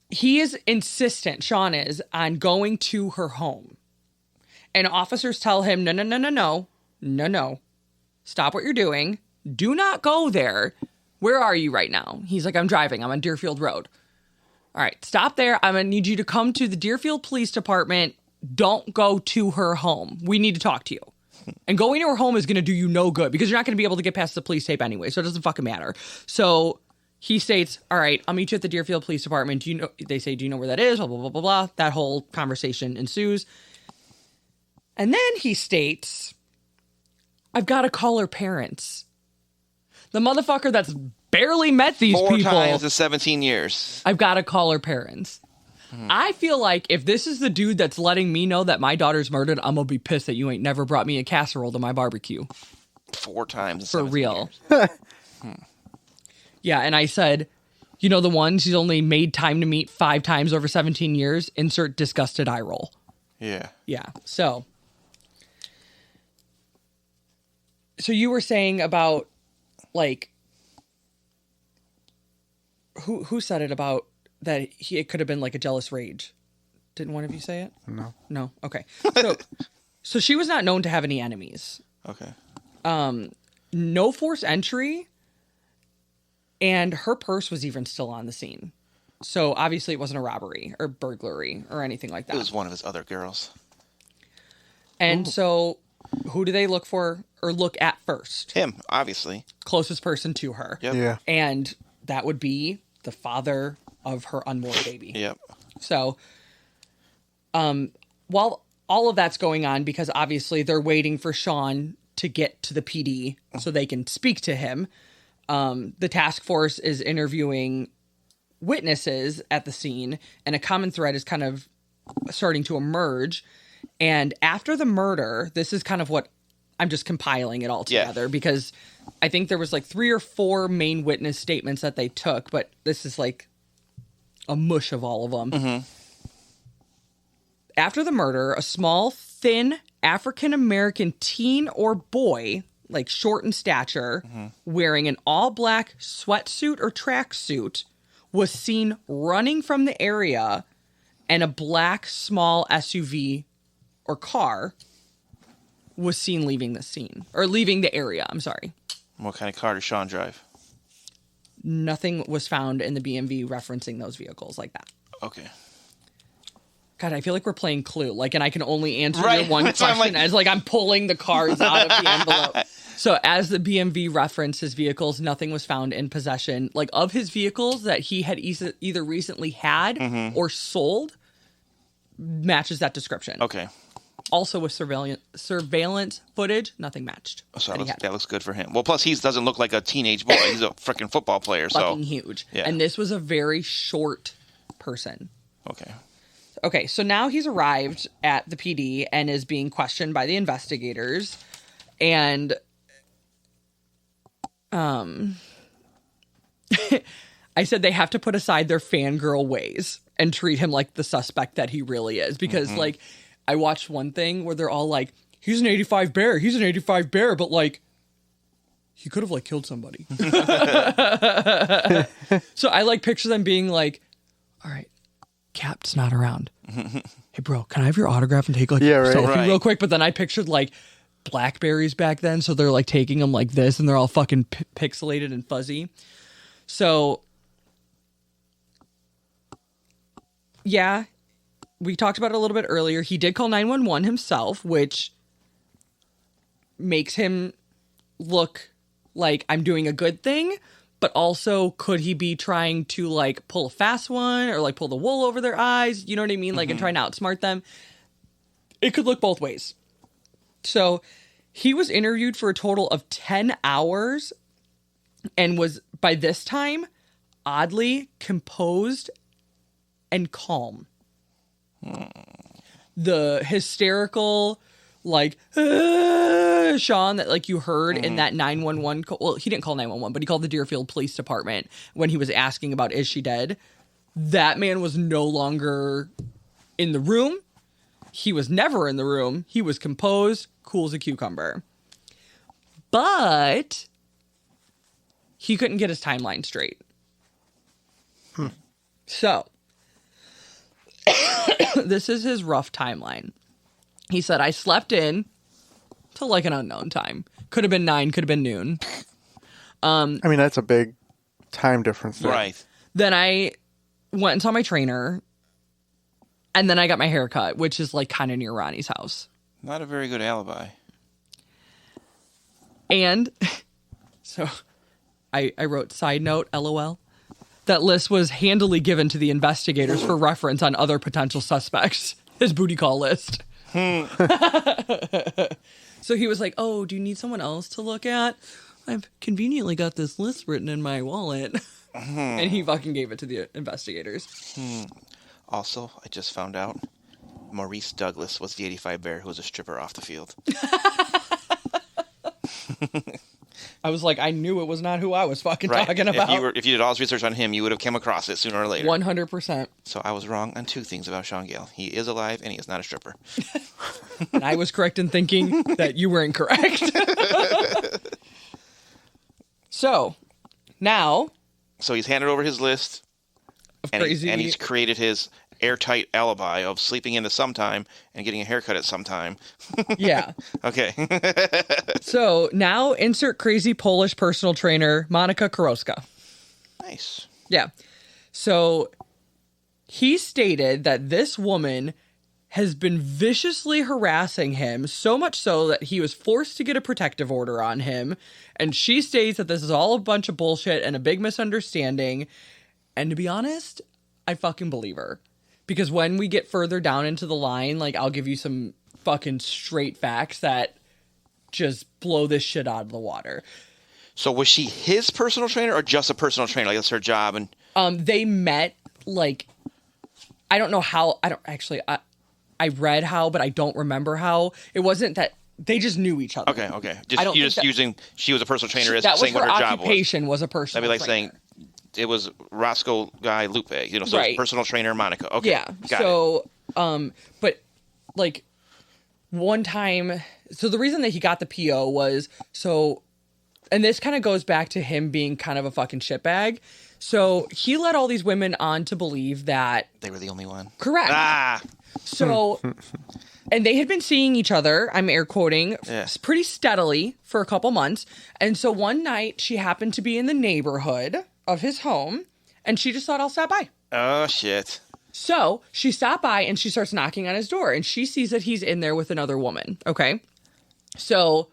he is insistent, Sean is, on going to her home. And officers tell him, no. Stop what you're doing. Do not go there. Where are you right now? He's like, I'm driving. I'm on Deerfield Road. All right, stop there. I'm going to need you to come to the Deerfield Police Department. Don't go to her home. We need to talk to you. And going to her home is going to do you no good because you're not going to be able to get past the police tape anyway, so it doesn't fucking matter. So he states, all right, I'll meet you at the Deerfield Police Department. They say, do you know where that is? Blah, blah, blah, blah, blah. That whole conversation ensues. And then he states, I've got to call her parents. The motherfucker that's barely met these people. 4 times in 17 years. I've got to call her parents. I feel like if this is the dude that's letting me know that my daughter's murdered, I'm going to be pissed that you ain't never brought me a casserole to my barbecue. 4 times in For 17 real. years. Yeah, and I said, you know the ones he's only made time to meet 5 times over 17 years? Insert disgusted eye roll. Yeah. Yeah, so you were saying about, like, who said it about that it could have been like a jealous rage? Didn't one of you say it? No. Okay. So she was not known to have any enemies. Okay. No forced entry, and her purse was even still on the scene. So obviously it wasn't a robbery or burglary or anything like that. It was one of his other girls. And so who do they look for or look at first? Him, obviously. Closest person to her. Yep. Yeah. And that would be the father of her unborn baby. Yep. So, while all of that's going on, because obviously they're waiting for Sean to get to the PD so they can speak to him, the task force is interviewing witnesses at the scene, and a common thread is kind of starting to emerge. And after the murder, this is kind of what I'm just compiling it all together because I think there was like 3 or 4 main witness statements that they took, but this is like a mush of all of them. Mm-hmm. After the murder, a small, thin African-American teen or boy, like short in stature, wearing an all-black sweatsuit or tracksuit, was seen running from the area, and a black small SUV or car was seen leaving the scene. Or leaving the area, I'm sorry. What kind of car does Sean drive? Nothing was found in the BMV referencing those vehicles like that. Okay. God, I feel like we're playing Clue. Like, and I can only answer Right. your one That's why I'm question like- as like I'm pulling the cards out of the envelope. So as the BMV referenced his vehicles, nothing was found in possession, like of his vehicles that he had either recently had or sold, matches that description. Okay. Also with surveillance footage, nothing matched. So that he had. that looks good for him. Well, plus he doesn't look like a teenage boy. He's a freaking football player. Fucking So huge. Yeah. And this was a very short person. Okay. Okay, so now he's arrived at the PD and is being questioned by the investigators. And I said they have to put aside their fangirl ways and treat him like the suspect that he really is. Because, like, I watched one thing where they're all like, he's an 85 bear, but, like, he could have, like, killed somebody. So I, like, picture them being like, all right, Cap's not around. Hey, bro, can I have your autograph and take, like, Yeah, a right. selfie Right. real quick? But then I pictured, like, Blackberries back then, so they're, like, taking them like this, and they're all fucking pixelated and fuzzy. So, yeah, we talked about it a little bit earlier. He did call 911 himself, which makes him look like I'm doing a good thing, but also could he be trying to, like, pull a fast one or, like, pull the wool over their eyes? You know what I mean? Like, and trying to outsmart them. It could look both ways. So he was interviewed for a total of 10 hours and was, by this time, oddly composed and calm. The hysterical, like, Sean that like you heard in that 911 call. Well, he didn't call 911, but he called the Deerfield Police Department when he was asking about, is she dead? That man was no longer in the room. He was never in the room. He was composed, cool as a cucumber. But he couldn't get his timeline straight. So, this is his rough timeline. He said, I slept in till like an unknown time. Could have been 9, could have been noon. I mean, that's a big time difference there. Right. Then I went and saw my trainer. And then I got my hair cut, which is like kind of near Ronnie's house. Not a very good alibi. And so I wrote, side note, LOL. That list was handily given to the investigators for reference on other potential suspects. His booty call list. So he was like, oh, do you need someone else to look at? I've conveniently got this list written in my wallet. And he fucking gave it to the investigators. Also, I just found out Maurice Douglas was the 85 Bear who was a stripper off the field. I was like, I knew it was not who I was fucking talking about. If you did all this research on him, you would have come across it sooner or later. 100%. So I was wrong on 2 things about Sean Gale. He is alive and he is not a stripper. And I was correct in thinking that you were incorrect. So, now... So he's handed over his list. And he's created his airtight alibi of sleeping in at some time and getting a haircut at some time. Yeah. Okay. So now insert crazy Polish personal trainer Monika Kurowska. Nice. Yeah. So he stated that this woman has been viciously harassing him, so much so that he was forced to get a protective order on him. And she states that this is all a bunch of bullshit and a big misunderstanding. And to be honest, I fucking believe her. Because when we get further down into the line, like, I'll give you some fucking straight facts that just blow this shit out of the water. So was she his personal trainer or just a personal trainer? Like, that's her job? And they met, like, I don't know how. I read how, but I don't remember how. It wasn't that they just knew each other. Okay. Using she was a personal trainer as saying what her job was. Occupation was a personal trainer. That'd be like saying it was Roscoe guy Lupe, so right. Personal trainer Monica. Okay. Yeah. Got it. But like one time, so the reason that he got the PO was and this kind of goes back to him being kind of a fucking shitbag. So he led all these women on to believe that they were the only one. Correct. So, and they had been seeing each other, I'm air quoting, pretty steadily for a couple months. And so one night she happened to be in the neighborhood of his home and she just thought, I'll stop by. Oh, shit. So she stopped by and she starts knocking on his door and she sees that he's in there with another woman. Okay. So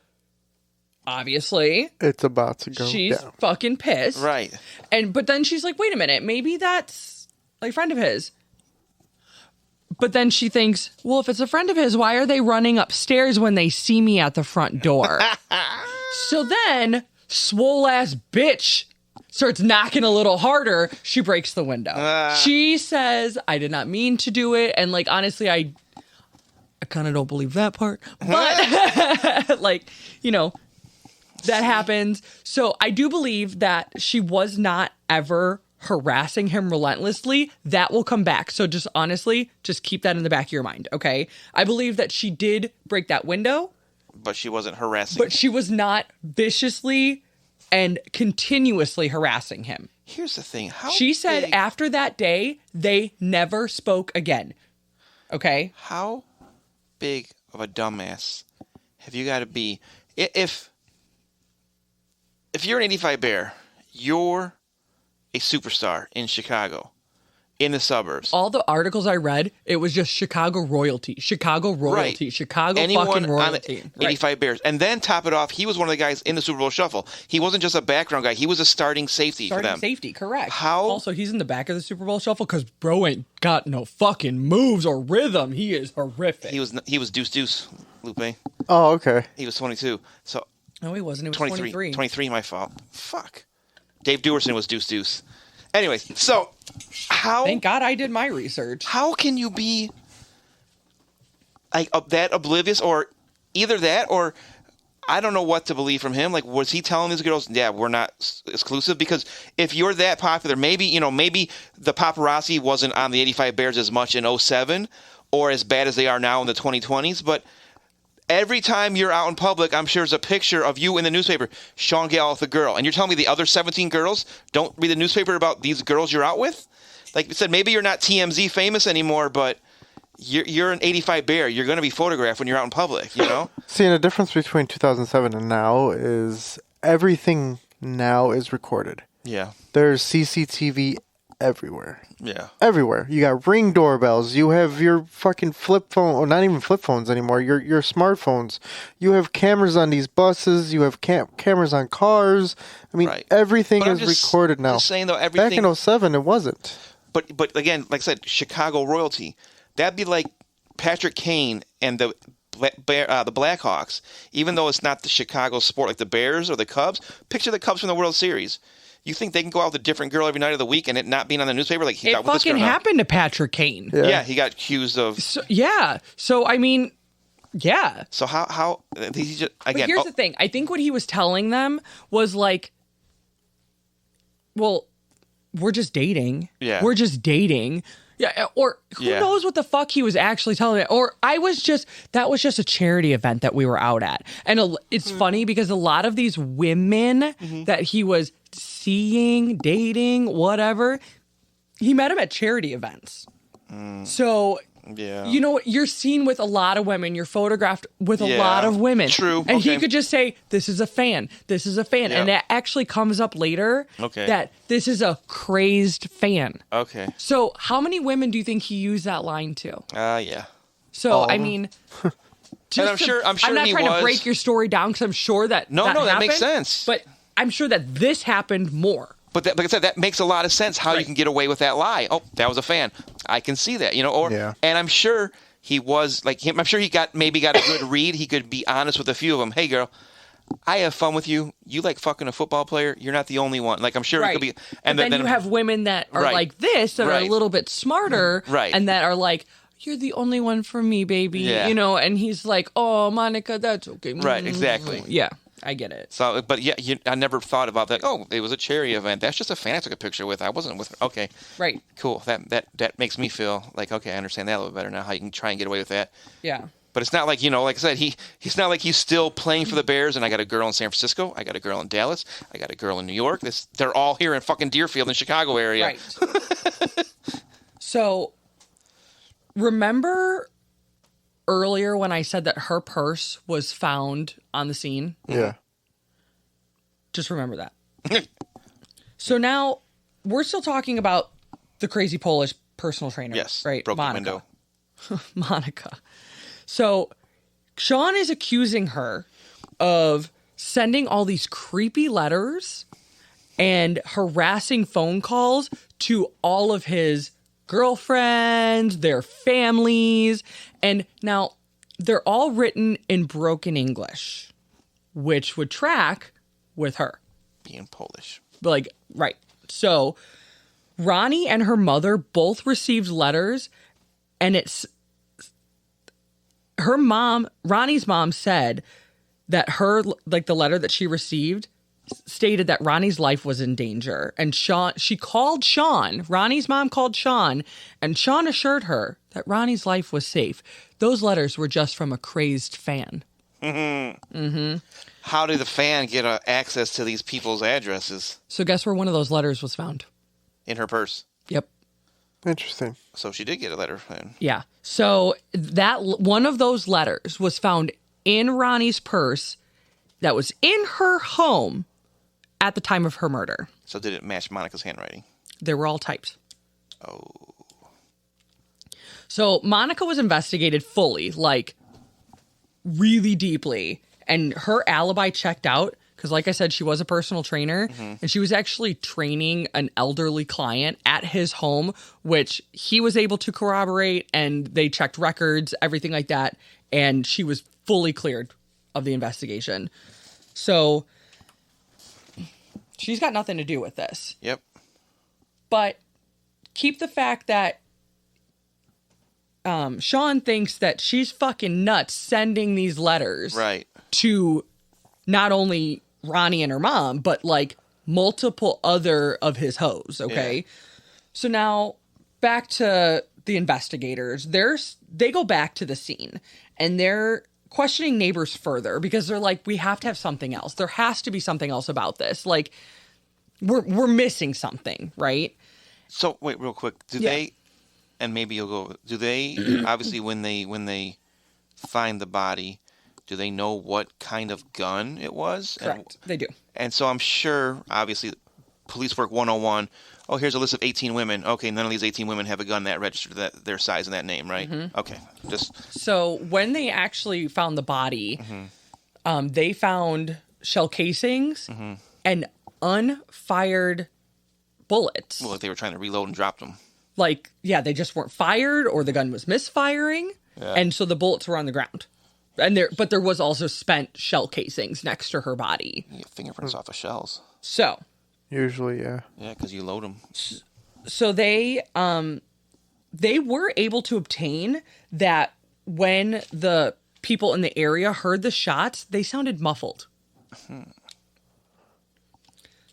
obviously it's about to go she's down. Fucking pissed. Right. But then she's like, wait a minute, maybe that's like a friend of his. But then she thinks, well, if it's a friend of his, why are they running upstairs when they see me at the front door? So then, swole ass bitch starts knocking a little harder. She breaks the window. She says, I did not mean to do it. And like, honestly, I kind of don't believe that part. But like, that happens. So I do believe that she was not ever harassing him relentlessly. That will come back. So just honestly, just keep that in the back of your mind, okay? I believe that she did break that window. But she wasn't harassing But she was not viciously and continuously harassing him. Here's the thing. She said after that day, they never spoke again. Okay? How big of a dumbass have you got to be? If you're an 85 Bear, you're a superstar in Chicago, in the suburbs. All the articles I read, it was just Chicago royalty, Right. Chicago Anyone fucking on royalty. the 85 Bears. And then top it off, he was one of the guys in the Super Bowl Shuffle. He wasn't just a background guy. He was a starting safety for them. Starting safety, correct. How? Also, he's in the back of the Super Bowl Shuffle because bro ain't got no fucking moves or rhythm. He is horrific. He was deuce, Lupe. Oh, okay. He was 22. So No, he wasn't. He was 23. 23. 23, my fault. Fuck. Dave Duerson was deuce. Anyways, so how? Thank God I did my research. How can you be like that oblivious, or either that, or I don't know what to believe from him. Like, was he telling these girls, yeah, we're not exclusive? Because if you're that popular, maybe the paparazzi wasn't on the 85 Bears as much in 07 or as bad as they are now in the 2020s, but every time you're out in public, I'm sure there's a picture of you in the newspaper, Sean Gale with a girl. And you're telling me the other 17 girls don't read the newspaper about these girls you're out with? Like you said, maybe you're not TMZ famous anymore, but you're an 85 Bear. You're going to be photographed when you're out in public, you know? See, and the difference between 2007 and now is everything now is recorded. Yeah. There's CCTV everywhere. Yeah. Everywhere. You got Ring doorbells. You have your fucking flip phone, or not even flip phones anymore, your smartphones. You have cameras on these buses. You have cameras on cars. I mean, Right. everything But I'm is recorded now. Just saying, though, everything... Back in 07, it wasn't. But again, like I said, Chicago royalty. That'd be like Patrick Kane and the Blackhawks. Even though it's not the Chicago sport like the Bears or the Cubs, picture the Cubs from the World Series. You think they can go out with a different girl every night of the week and it not being on the newspaper? Like he It got with this girl fucking now? happened to Patrick Kane. Yeah, he got accused of. So I mean, yeah. So how he just, again? But here's the thing. I think what he was telling them was like, well, we're just dating. Yeah. We're just dating. Yeah, or who knows what the fuck he was actually telling me. Or that was just a charity event that we were out at. And it's funny because a lot of these women that he was seeing, dating, whatever, he met them at charity events. So, yeah, you know, you're seen with a lot of women. You're photographed with a lot of women. True. And he could just say, this is a fan. This is a fan. Yep. And that actually comes up later that this is a crazed fan. Okay. So how many women do you think he used that line to? Yeah. So, I mean... And I'm sure I'm not trying to break your story down because I'm sure that that makes sense. But I'm sure that this happened more. But like I said, that makes a lot of sense how you can get away with that lie. Oh, that was a fan. I can see that, you know. And I'm sure he was like him. I'm sure he maybe got a good read. He could be honest with a few of them. Hey, girl, I have fun with you. You like fucking a football player. You're not the only one. Like I'm sure it could be. And then you have women that are like this that are a little bit smarter, and that are like, you're the only one for me, baby. You know. And he's like, oh, Monica, that's okay. Right. Exactly. Yeah. I get it. So, but yeah, I never thought about that. Oh, it was a charity event. That's just a fan I took a picture with. I wasn't with her. Okay. Right. Cool. That makes me feel like, okay, I understand that a little better now, how you can try and get away with that. Yeah. But it's not like, you know, like I said, he's not like he's still playing for the Bears and I got a girl in San Francisco. I got a girl in Dallas. I got a girl in New York. They're all here in fucking Deerfield and Chicago area. Right. So, remember earlier when I said that her purse was found on the scene? Yeah. Just remember that. So now we're still talking about the crazy Polish personal trainer. Yes. Right. Broke Monica. the window. Monica. So Sean is accusing her of sending all these creepy letters and harassing phone calls to all of his girlfriends, their families, and now they're all written in broken English, which would track with her being Polish. Like, right. So Rhoni and her mother both received letters, and it's her mom, Ronnie's mom, said that her, like, the letter that she received stated that Ronnie's life was in danger. And she called Sean, Ronnie's mom called Sean, and Sean assured her that Ronnie's life was safe. Those letters were just from a crazed fan. How did the fan get access to these people's addresses? So guess where one of those letters was found? In her purse. Yep. Interesting. So she did get a letter. Yeah. So that one of those letters was found in Ronnie's purse that was in her home at the time of her murder. So did it match Monica's handwriting? They were all typed. Oh. So Monica was investigated fully, like really deeply, and her alibi checked out because, like I said, she was a personal trainer, and she was actually training an elderly client at his home, which he was able to corroborate, and they checked records, everything like that, and she was fully cleared of the investigation. So she's got nothing to do with this. Yep. But keep the fact that Sean thinks that she's fucking nuts sending these letters to not only Rhoni and her mom, but like multiple other of his hoes. Okay. Yeah. So now back to the investigators. They go back to the scene and they're questioning neighbors further because they're like, we have to have something else. There has to be something else about this. Like we're missing something, right? So wait, real quick. Do they, and maybe you'll go, do they, obviously when they find the body, do they know what kind of gun it was? Correct. They do. And so I'm sure, obviously, police work 101. Oh, here's a list of 18 women. Okay, none of these 18 women have a gun that registered their size and that name, right? Mm-hmm. Okay. So when they actually found the body, they found shell casings and unfired bullets. Well, like they were trying to reload and drop them. Like, yeah, they just weren't fired or the gun was misfiring. Yeah. And so the bullets were on the ground. But there was also spent shell casings next to her body. You get fingerprints off of shells. So. Usually, yeah. Yeah, because you load them. So they were able to obtain that when the people in the area heard the shots, they sounded muffled.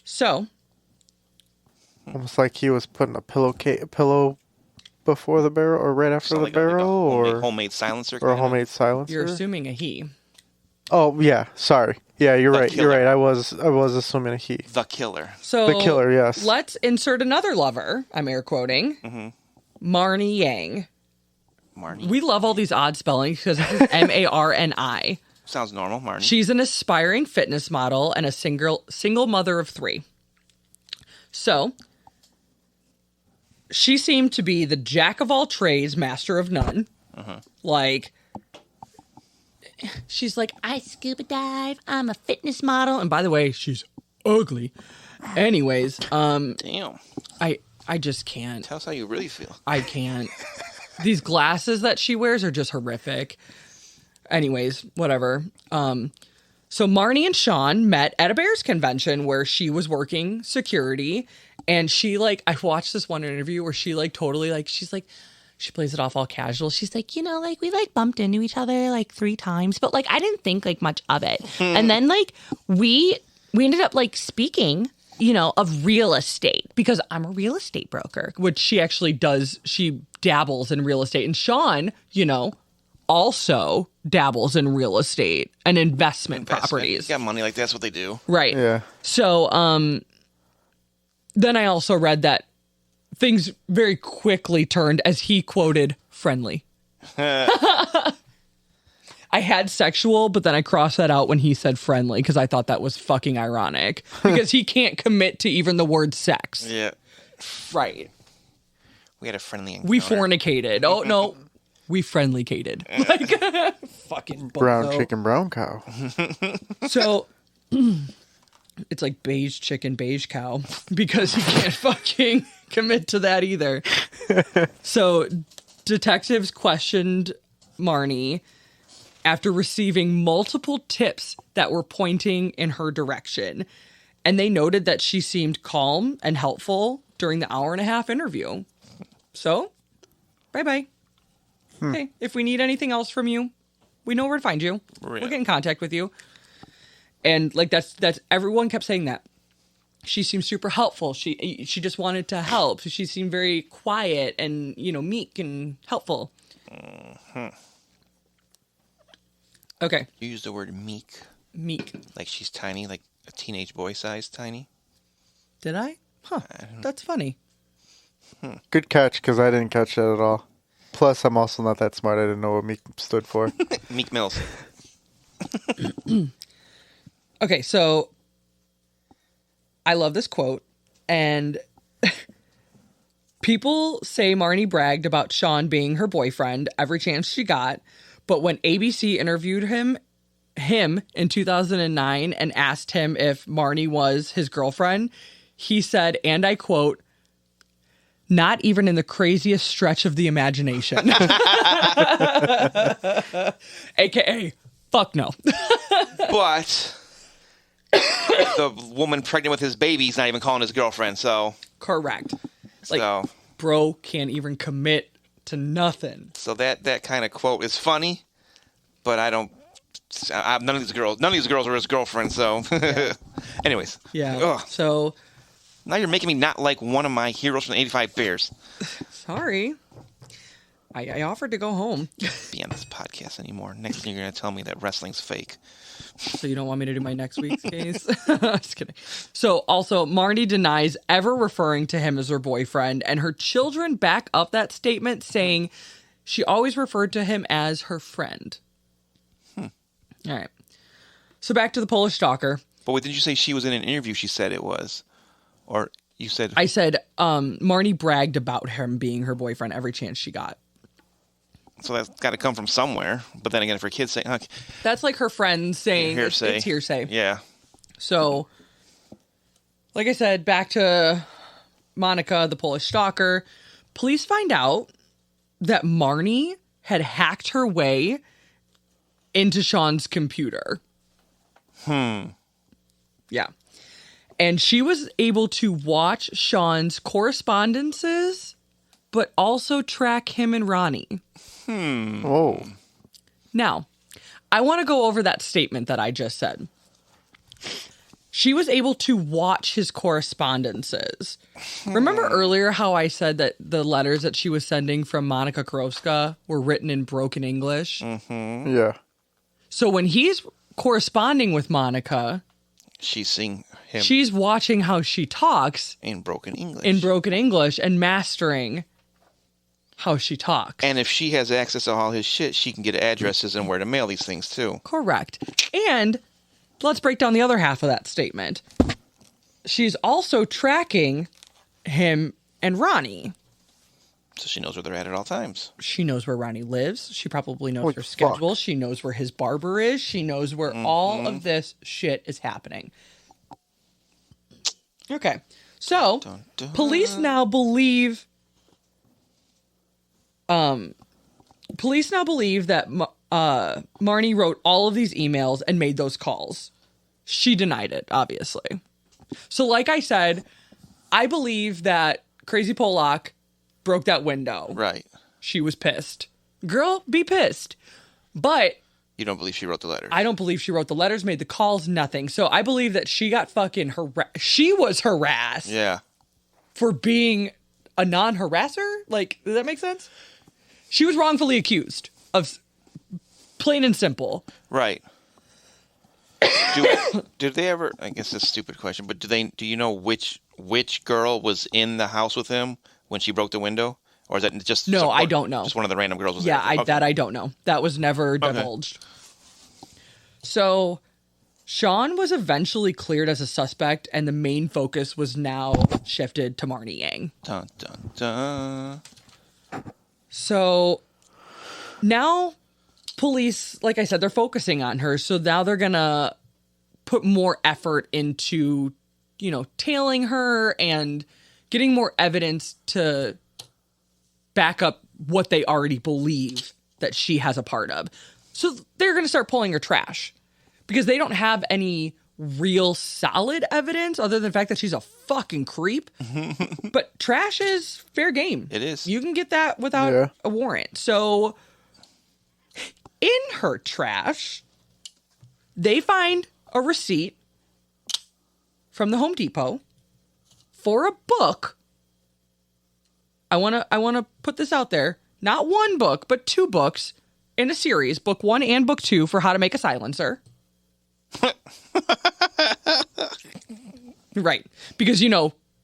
So. Almost like he was putting a pillow before the barrel or right after the barrel, or homemade silencer, or a homemade silencer. You're assuming a he. Oh yeah, sorry. Yeah, you're right. Killer. You're right. I was assuming a he. The killer. So the killer. Yes. Let's insert another lover. I'm air quoting. Marnie Yang. Marnie. We love all these odd spellings because it's Marni. Sounds normal, Marnie. She's an aspiring fitness model and a single mother of 3. So. She seemed to be the jack of all trades, master of none. Like, she's like, I scuba dive, I'm a fitness model. And by the way, she's ugly. Anyways, damn. I just can't. Tell us how you really feel. I can't. These glasses that she wears are just horrific. Anyways, whatever. So Marnie and Sean met at a Bears convention where she was working security. And she, like, I watched this one interview where she, like, totally, like, she's like, she plays it off all casual. She's like, you know, like, we, like, bumped into each other, like, 3 times. But, like, I didn't think, like, much of it. And then, like, we ended up, like, speaking, you know, of real estate. Because I'm a real estate broker, which she actually does. She dabbles in real estate. And Sean, you know, also dabbles in real estate and investment properties. You got money, like, that's what they do. Right. Yeah. So, then I also read that things very quickly turned as he quoted friendly. I had sexual, but then I crossed that out when he said friendly because I thought that was fucking ironic because he can't commit to even the word sex. Yeah. Right. We had a friendly encounter. We fornicated. Oh, no. We friendly-cated. Like, fucking brown chicken, brown cow. So... It's like beige chicken, beige cow, because he can't fucking commit to that either. So detectives questioned Marnie after receiving multiple tips that were pointing in her direction. And they noted that she seemed calm and helpful during the 1.5-hour interview. So, bye-bye. Hey, if we need anything else from you, we know where to find you. We'll get in contact with you. And like that's everyone kept saying that. She seemed super helpful. She just wanted to help. She seemed very quiet and, you know, meek and helpful. Okay. You used the word meek. Meek. Like she's tiny, like a teenage boy size tiny. Did I? Huh. That's funny. Good catch, because I didn't catch that at all. Plus, I'm also not that smart. I didn't know what meek stood for. Meek Mills. Okay, so I love this quote, and people say Marnie bragged about Sean being her boyfriend every chance she got, but when ABC interviewed him in 2009 and asked him if Marnie was his girlfriend, he said, and I quote, "Not even in the craziest stretch of the imagination." AKA, fuck no. But the woman pregnant with his baby is not even calling his girlfriend, so. Correct. Like, So, bro can't even commit to nothing. so that kind of quote is funny, but none of these girls are his girlfriends. So, anyways, Yeah. Ugh. So, Now you're making me not like one of my heroes from the 85 Bears. sorry. I offered to go home. Be on this podcast anymore. Next thing you're going to tell me that wrestling's fake. So you don't want me to do my next week's case? Just kidding. So also, Marnie denies ever referring to him as her boyfriend, and her children back up that statement, saying she always referred to him as her friend. All right. So back to the Polish stalker. But wait, didn't you say she was in an interview? She said it was. Or you said... I said Marnie bragged about him being her boyfriend every chance she got. So that's got to come from somewhere. But then again, if her kids say... Okay, That's like her friends saying hearsay. It's hearsay. Yeah. So, like I said, back to Monica, the Polish stalker. Police find out that Marnie had hacked her way into Sean's computer. Yeah. And she was able to watch Sean's correspondences, but also track him and Rhoni. Oh. Now, I want to go over that statement that I just said. She was able to watch his correspondences. Remember earlier how I said that the letters that she was sending from Monica Krowska were written in broken English? Yeah. So when he's corresponding with Monica, She's seeing him she's watching how she talks in broken English. and mastering how she talks. And if she has access to all his shit, she can get addresses and where to mail these things too. Correct. And let's break down the other half of that statement. She's also tracking him and Rhoni. So she knows where they're at all times. She knows where Rhoni lives. She probably knows Holy her schedule. fuck. She knows where his barber is. She knows where all of this shit is happening. Okay. So, Dun, dun. police now believe that Marnie wrote all of these emails and made those calls. She denied it, obviously. So like I said, I believe that Crazy Polak broke that window. Right. She was pissed. Girl, be pissed. But You don't believe she wrote the letters? I don't believe she wrote the letters, made the calls, nothing. So I believe that she got fucking she was harassed Yeah. for being a non-harasser. Like, does that make sense? She was wrongfully accused of plain and simple. Right. Did they ever? I guess that's a stupid question, but do you know which girl was in the house with him when she broke the window, or is that just No, I don't know. Just one of the random girls was Yeah, there? that I don't know. That was never divulged. So Sean was eventually cleared as a suspect, and the main focus was now shifted to Marnie Yang. Dun, dun, dun. So now police, like I said, they're focusing on her. So now they're going to put more effort into, tailing her and getting more evidence to back up what they already believe that she has a part of. So they're going to start pulling her trash because they don't have any real solid evidence other than the fact that she's a fucking creep. But trash is fair game. It is. You can get that without a warrant. So in her trash, they find a receipt from the Home Depot for a book. I want to put this out there. Not one book, but two books in a series, book 1 and book 2 for how to make a silencer. Right. Because,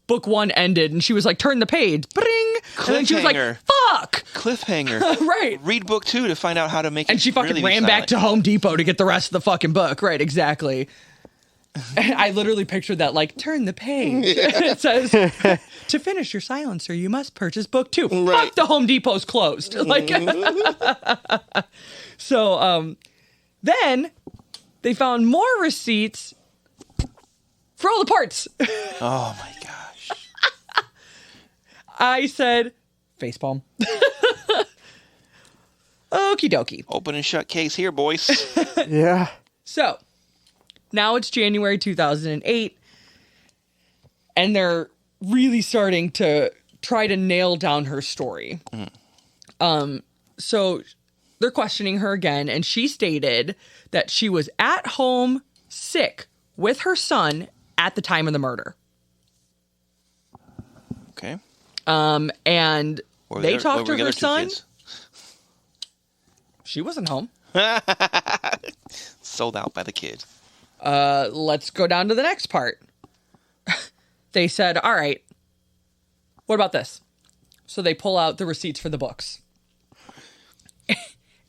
book 1 ended and she was like, turn the page. Bring. And then she was like, fuck. Cliffhanger. Right. Read book 2 to find out how to make it. And she fucking really ran silent. back to Home Depot to get the rest of the fucking book. Right, exactly. And I literally pictured that, like, turn the page. It says, to finish your silencer, you must purchase book 2. Right. Fuck, the Home Depot's closed. Like, so, then they found more receipts for all the parts. Oh my gosh. I said, facepalm. Okie dokie. Open and shut case here, boys. Yeah. So, now it's January 2008, and they're really starting to try to nail down her story. So they're questioning her again, and she stated that she was at home sick with her son at the time of the murder. Okay. And they talked to her son. Kids? She wasn't home. Sold out by the kid. Let's go down to the next part. They said, all right, what about this? So they pull out the receipts for the books.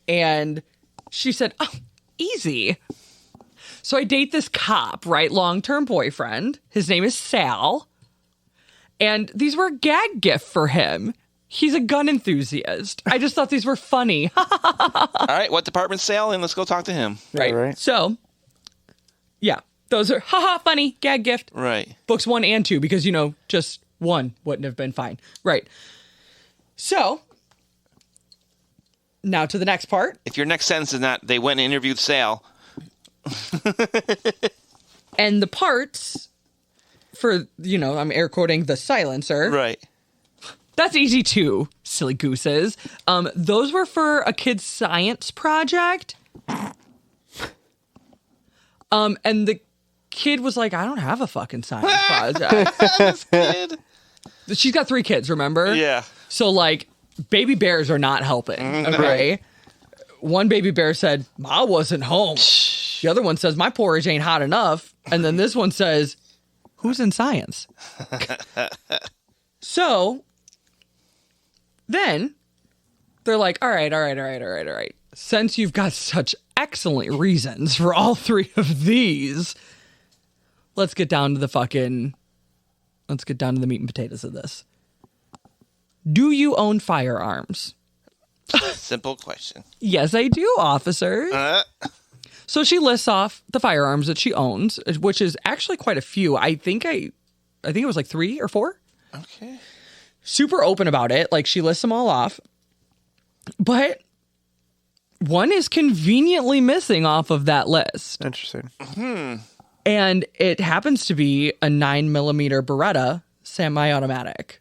And she said, oh, easy. So I date this cop, right? Long-term boyfriend. His name is Sal. And these were a gag gift for him. He's a gun enthusiast. I just thought these were funny. All right, what department's Sal? And let's go talk to him. Right. So, yeah, those are funny gag gift. Right. Books 1 and 2, because, just 1 wouldn't have been fine. Right. So, now to the next part. If your next sentence is not, they went and interviewed Sal. And the parts for, I'm air quoting the silencer. Right. That's easy too, silly gooses. Those were for a kid's science project. And the kid was like, I don't have a fucking science project. This kid. She's got 3 kids, remember? Yeah. So, baby bears are not helping, okay? Right. One baby bear said, Ma wasn't home. The other one says, my porridge ain't hot enough. And then this one says, who's in science? So, then, they're like, all right. Since you've got such excellent reasons for all 3 of these, let's get down to the meat and potatoes of this. Do you own firearms? Simple question. Yes, I do, officer. So she lists off the firearms that she owns, which is actually quite a few. I think it was 3 or 4. Okay. Super open about it. She lists them all off. But one is conveniently missing off of that list. Interesting. And it happens to be a 9mm Beretta semi-automatic.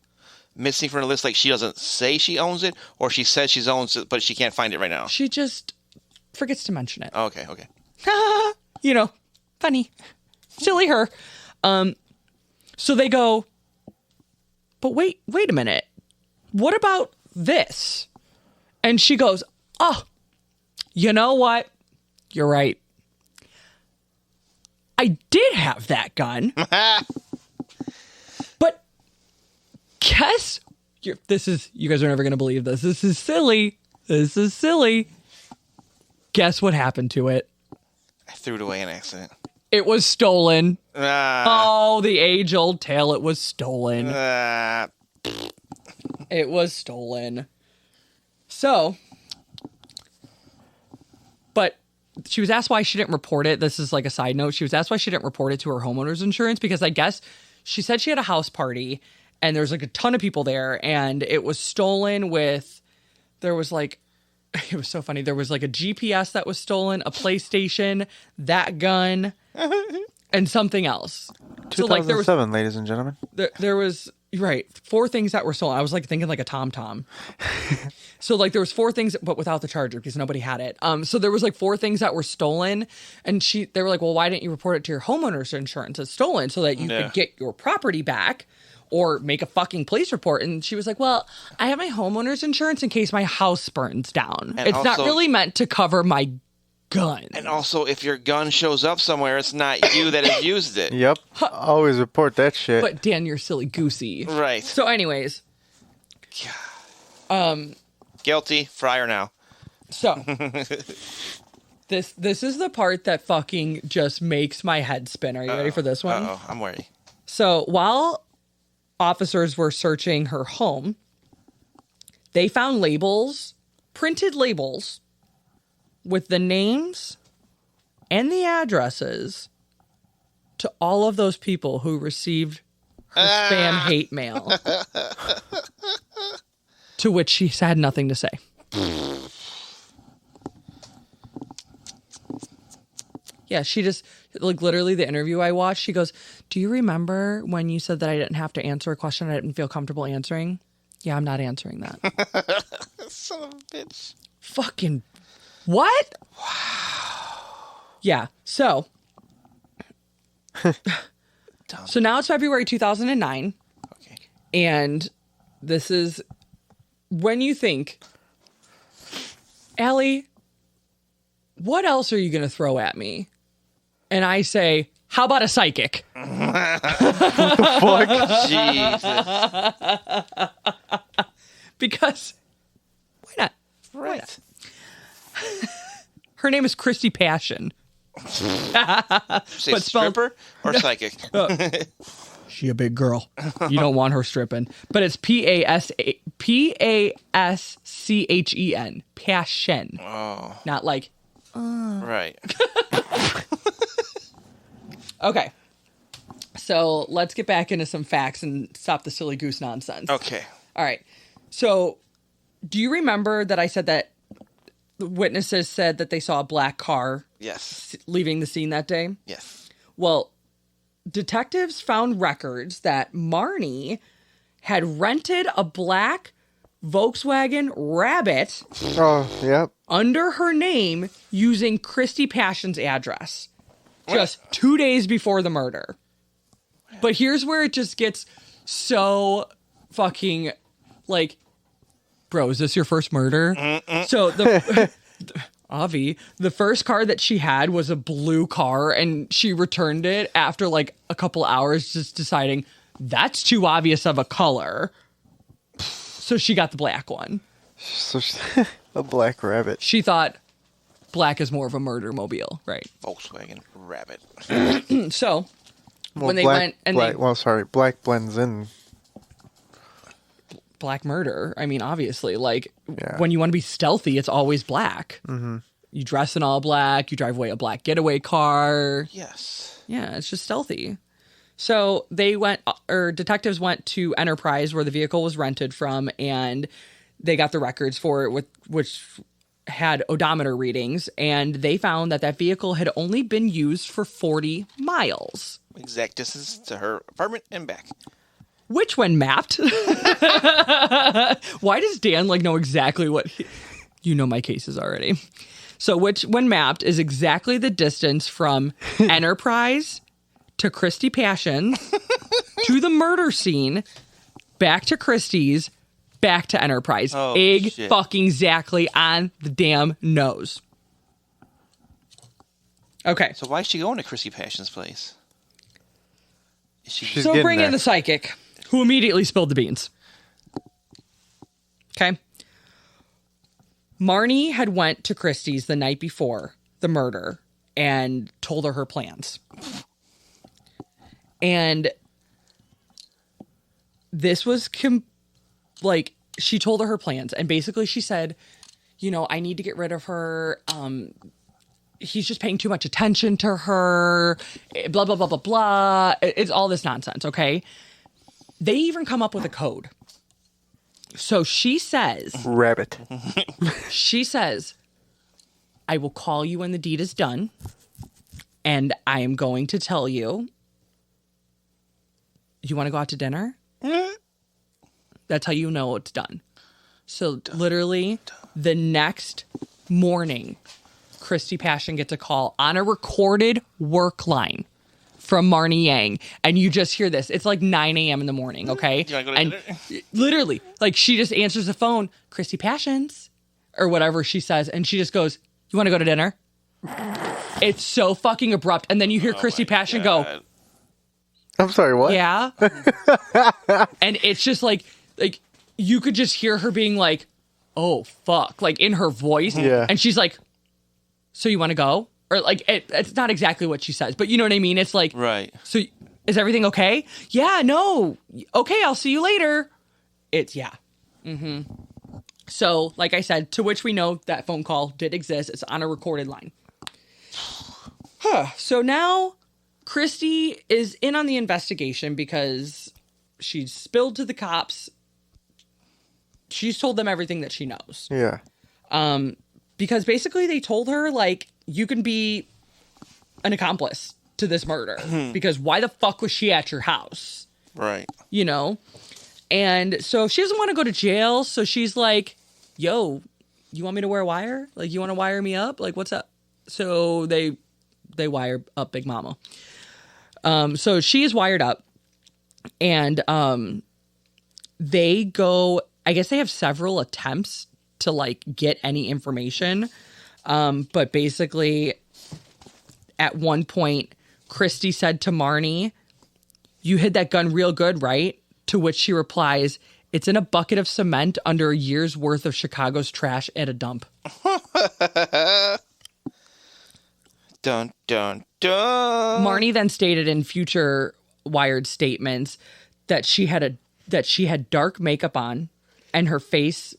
Missing from the list, she doesn't say she owns it, or she says she owns it, but she can't find it right now. She just forgets to mention it. Okay. Funny. Silly her. So they go, but wait a minute. What about this? And she goes, oh, you know what? You're right. I did have that gun. But guess, you guys are never going to believe this. This is silly. Guess what happened to it? I threw it away in accident. It was stolen. Oh, the age-old tale. It was stolen. It was stolen. So, but she was asked why she didn't report it. This is a side note. She was asked why she didn't report it to her homeowner's insurance, because I guess she said she had a house party and there's a ton of people there, and it was stolen there was it was so funny. There was a GPS that was stolen, a PlayStation, that gun, and something else. 2007, ladies and gentlemen. There was, right, 4 things that were stolen. I was thinking a TomTom. So there was 4 things, but without the charger because nobody had it. So there was 4 things that were stolen, and they were like, well, why didn't you report it to your homeowner's insurance as stolen so that you could get your property back or make a fucking police report? And she was like, well, I have my homeowner's insurance in case my house burns down. And it's also, not really meant to cover my gun. And also, if your gun shows up somewhere, it's not you that has used it. Yep. Always report that shit. But Dan, you're silly goosey. Right. So anyways. Guilty. Friar now. So. This is the part that fucking just makes my head spin. Are you ready for this one? Uh-oh. I'm ready. So while officers were searching her home, they found printed labels, with the names and the addresses to all of those people who received her spam hate mail. To which she had nothing to say. Yeah, she just, like, literally the interview I watched, she goes, do you remember when you said that I didn't have to answer a question I didn't feel comfortable answering? Yeah, I'm not answering that. Son of a bitch. Fucking what? Wow. Yeah, so. So now it's February 2009. Okay. And this is when you think, Alli, what else are you going to throw at me? And I say, how about a psychic? Fuck. Jesus. Because why not? Right. Her name is Christy Passion. Say But spelled- stripper or psychic? She a big girl. You don't want her stripping. But it's P-A-S-C-H-E-N. Passion. Oh, Not like, right. okay. So let's get back into some facts and stop the silly goose nonsense. Okay. All right. So do you remember that I said that the witnesses said that they saw a black car Yes. leaving the scene that day? Yes. Well, detectives found records that Marnie had rented a black Volkswagen Rabbit Oh, yep. under her name using Christy Passion's address just 2 days before the murder. But here's where it just gets so fucking like, bro, is this your first murder? So the Avi, the first car that she had was a blue car, and she returned it after like a couple hours, just deciding that's too obvious of a color. So she got the black one. So a black rabbit. She thought black is more of a murder mobile, right? Volkswagen Rabbit. So Well, when they black, went and black, they well, sorry, black blends in. black murder, I mean, obviously, like Yeah. when you want to be stealthy, it's always black. Mm-hmm. You dress in all black. You drive away a black getaway car. Yes. Yeah, it's just stealthy. So they went, or detectives went to Enterprise where the vehicle was rented from, and they got the records for it, which had odometer readings, and they found that that vehicle had only been used for 40 miles. Exact distance to her apartment and back. Which, when mapped, why does Dan like know exactly what? You know my cases already. So, which, when mapped, is exactly the distance from Enterprise to Christy Passion to the murder scene, back to Christie's, back to Enterprise. Oh, shit. Fucking exactly on the damn nose. Okay. So why is she going to Chrissy Passion's place? Is she She's So getting bring in there. the psychic, who immediately spilled the beans. Okay. Marnie had went to Christie's the night before the murder and told her plans. And this was like, she told her plans, and basically she said, you know, I need to get rid of her. He's just paying too much attention to her, blah, blah, blah, blah, blah. It's all this nonsense, okay? They even come up with a code. So she says, Rabbit. I will call you when the deed is done, and I am going to tell you, you want to go out to dinner? That's how you know it's done. So literally the next morning, Christy Passion gets a call on a recorded work line from Marnie Yang, and you just hear this. It's like 9 a.m. in the morning, okay? Do you wanna go to And dinner? literally, like, she just answers the phone, Christy Passions, or whatever she says, and she just goes, you want to go to dinner? It's so fucking abrupt. And then you hear Christy Passion go, God. I'm sorry, what? yeah. And it's just like you could just hear her being like, oh fuck, like in her voice. Yeah. And she's like, so you want to go? Or like, it's not exactly what she says, but you know what I mean? It's like, Right. so is everything okay? Yeah, no. Okay, I'll see you later. It's, yeah. Mm-hmm. So, like I said, to which we know that phone call did exist. It's on a recorded line. So now Christy is in on the investigation because she's spilled to the cops. She's told them everything that she knows. Yeah. Because basically they told her, like, you can be an accomplice to this murder because why the fuck was she at your house? Right. You know? And so she doesn't want to go to jail. So she's like, yo, you want me to wear a wire? Like, you want to wire me up? Like, what's up? So they wire up Big Mama. So she is wired up and they go, I guess they have several attempts to like get any information. But basically at one point, Christy said to Marnie, you hid that gun real good, right? To which she replies, it's in a bucket of cement under a year's worth of Chicago's trash at a dump. Dun, dun, dun. Marnie then stated in future Wired statements that she had dark makeup on and her face,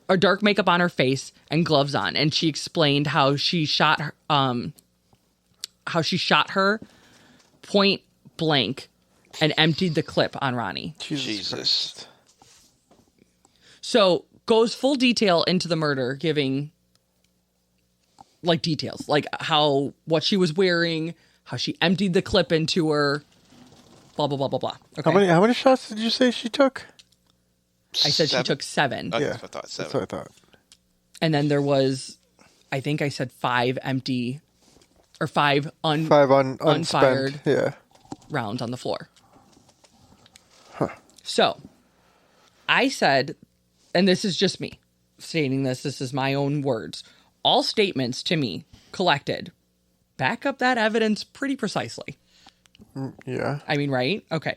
or dark makeup on her face and gloves on, and she explained how she shot her point blank and emptied the clip on Ronnie. Jesus. So goes full detail into the murder, giving like details, like what she was wearing, how she emptied the clip into her, blah blah blah blah blah. Okay. How many shots did you say she took? I said she took 7. Yeah, I thought 7. that's what I thought. And then there was, I think I said 5 empty, or 5 unspent. unfired Yeah. rounds on the floor. So, I said, and this is just me stating this is my own words. All statements to me collected back up that evidence pretty precisely. Yeah. I mean, right? Okay.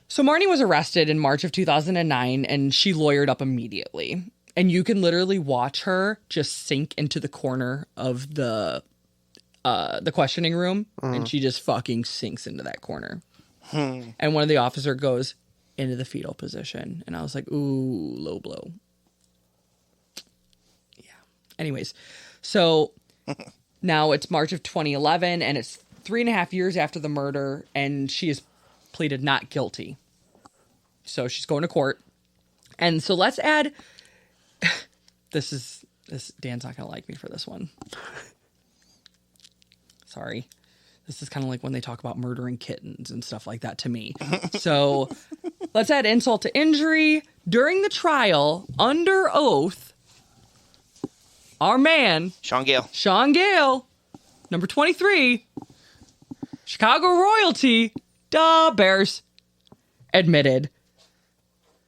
So Marnie was arrested in March of 2009 and she lawyered up immediately. And you can literally watch her just sink into the corner of the questioning room and she just fucking sinks into that corner. And one of the officer goes into the fetal position. And I was like, ooh, low blow. Yeah. Anyways, so now it's March of 2011 and it's 3.5 years after the murder and she is pleaded not guilty. So she's going to court. And so let's add this Dan's not going to like me for this one. Sorry. This is kind of like when they talk about murdering kittens and stuff like that to me. So let's add insult to injury. During the trial, under oath, our man, Sean Gale, number 23, Chicago royalty, da Bears, admitted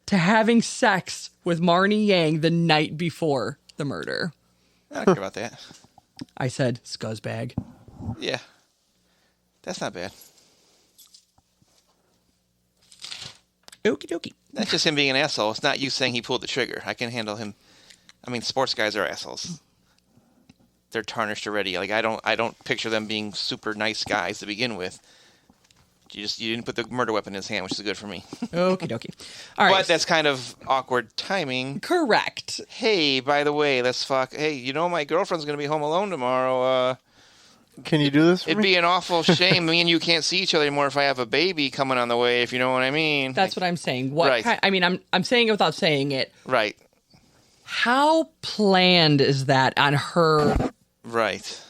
to having sex with Marnie Yang the night before the murder. I don't care about that. I said, scuzzbag. Yeah. That's not bad. Okie dokie. That's just him being an asshole. It's not you saying he pulled the trigger. I can handle him. I mean, sports guys are assholes. They're tarnished already. Like I don't picture them being super nice guys to begin with. You didn't put the murder weapon in his hand, which is good for me. Okie dokie. All right. But that's kind of awkward timing. Correct. Hey, by the way, let's fuck. Hey, you know my girlfriend's gonna be home alone tomorrow. Can you do this for It'd me? be an awful shame. Me and you can't see each other anymore if I have a baby coming on the way. If you know what I mean. That's what I'm saying. What? Right. I mean, I'm saying it without saying it. Right. How planned is that on her? Right.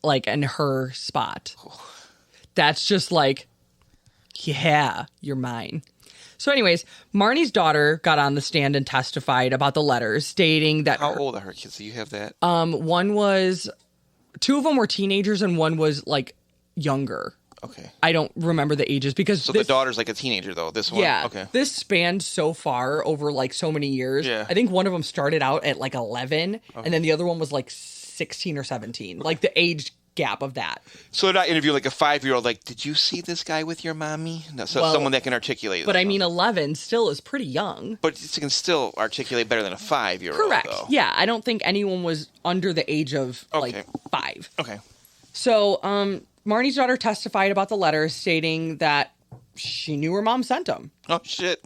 Like in her spot. That's just like, yeah, you're mine. So anyways, Marnie's daughter got on the stand and testified about the letters stating that How old are her kids? Do you have that? Two of them were teenagers and one was like younger. Okay. I don't remember the ages because So the daughter's like a teenager though. This one. Yeah. Okay. This spanned so far over like so many years. Yeah. I think one of them started out at like 11 and then the other one was like 16 or 17. Like the age gap of that. So did I interview like a 5-year-old? Like, did you see this guy with your mommy? No, so Well, someone that can articulate. But I mean, 11 still is pretty young. But it can still articulate better than a 5-year-old. Correct. Though. Yeah, I don't think anyone was under the age of like 5. Okay. So, Marnie's daughter testified about the letters, stating that she knew her mom sent them. Oh shit.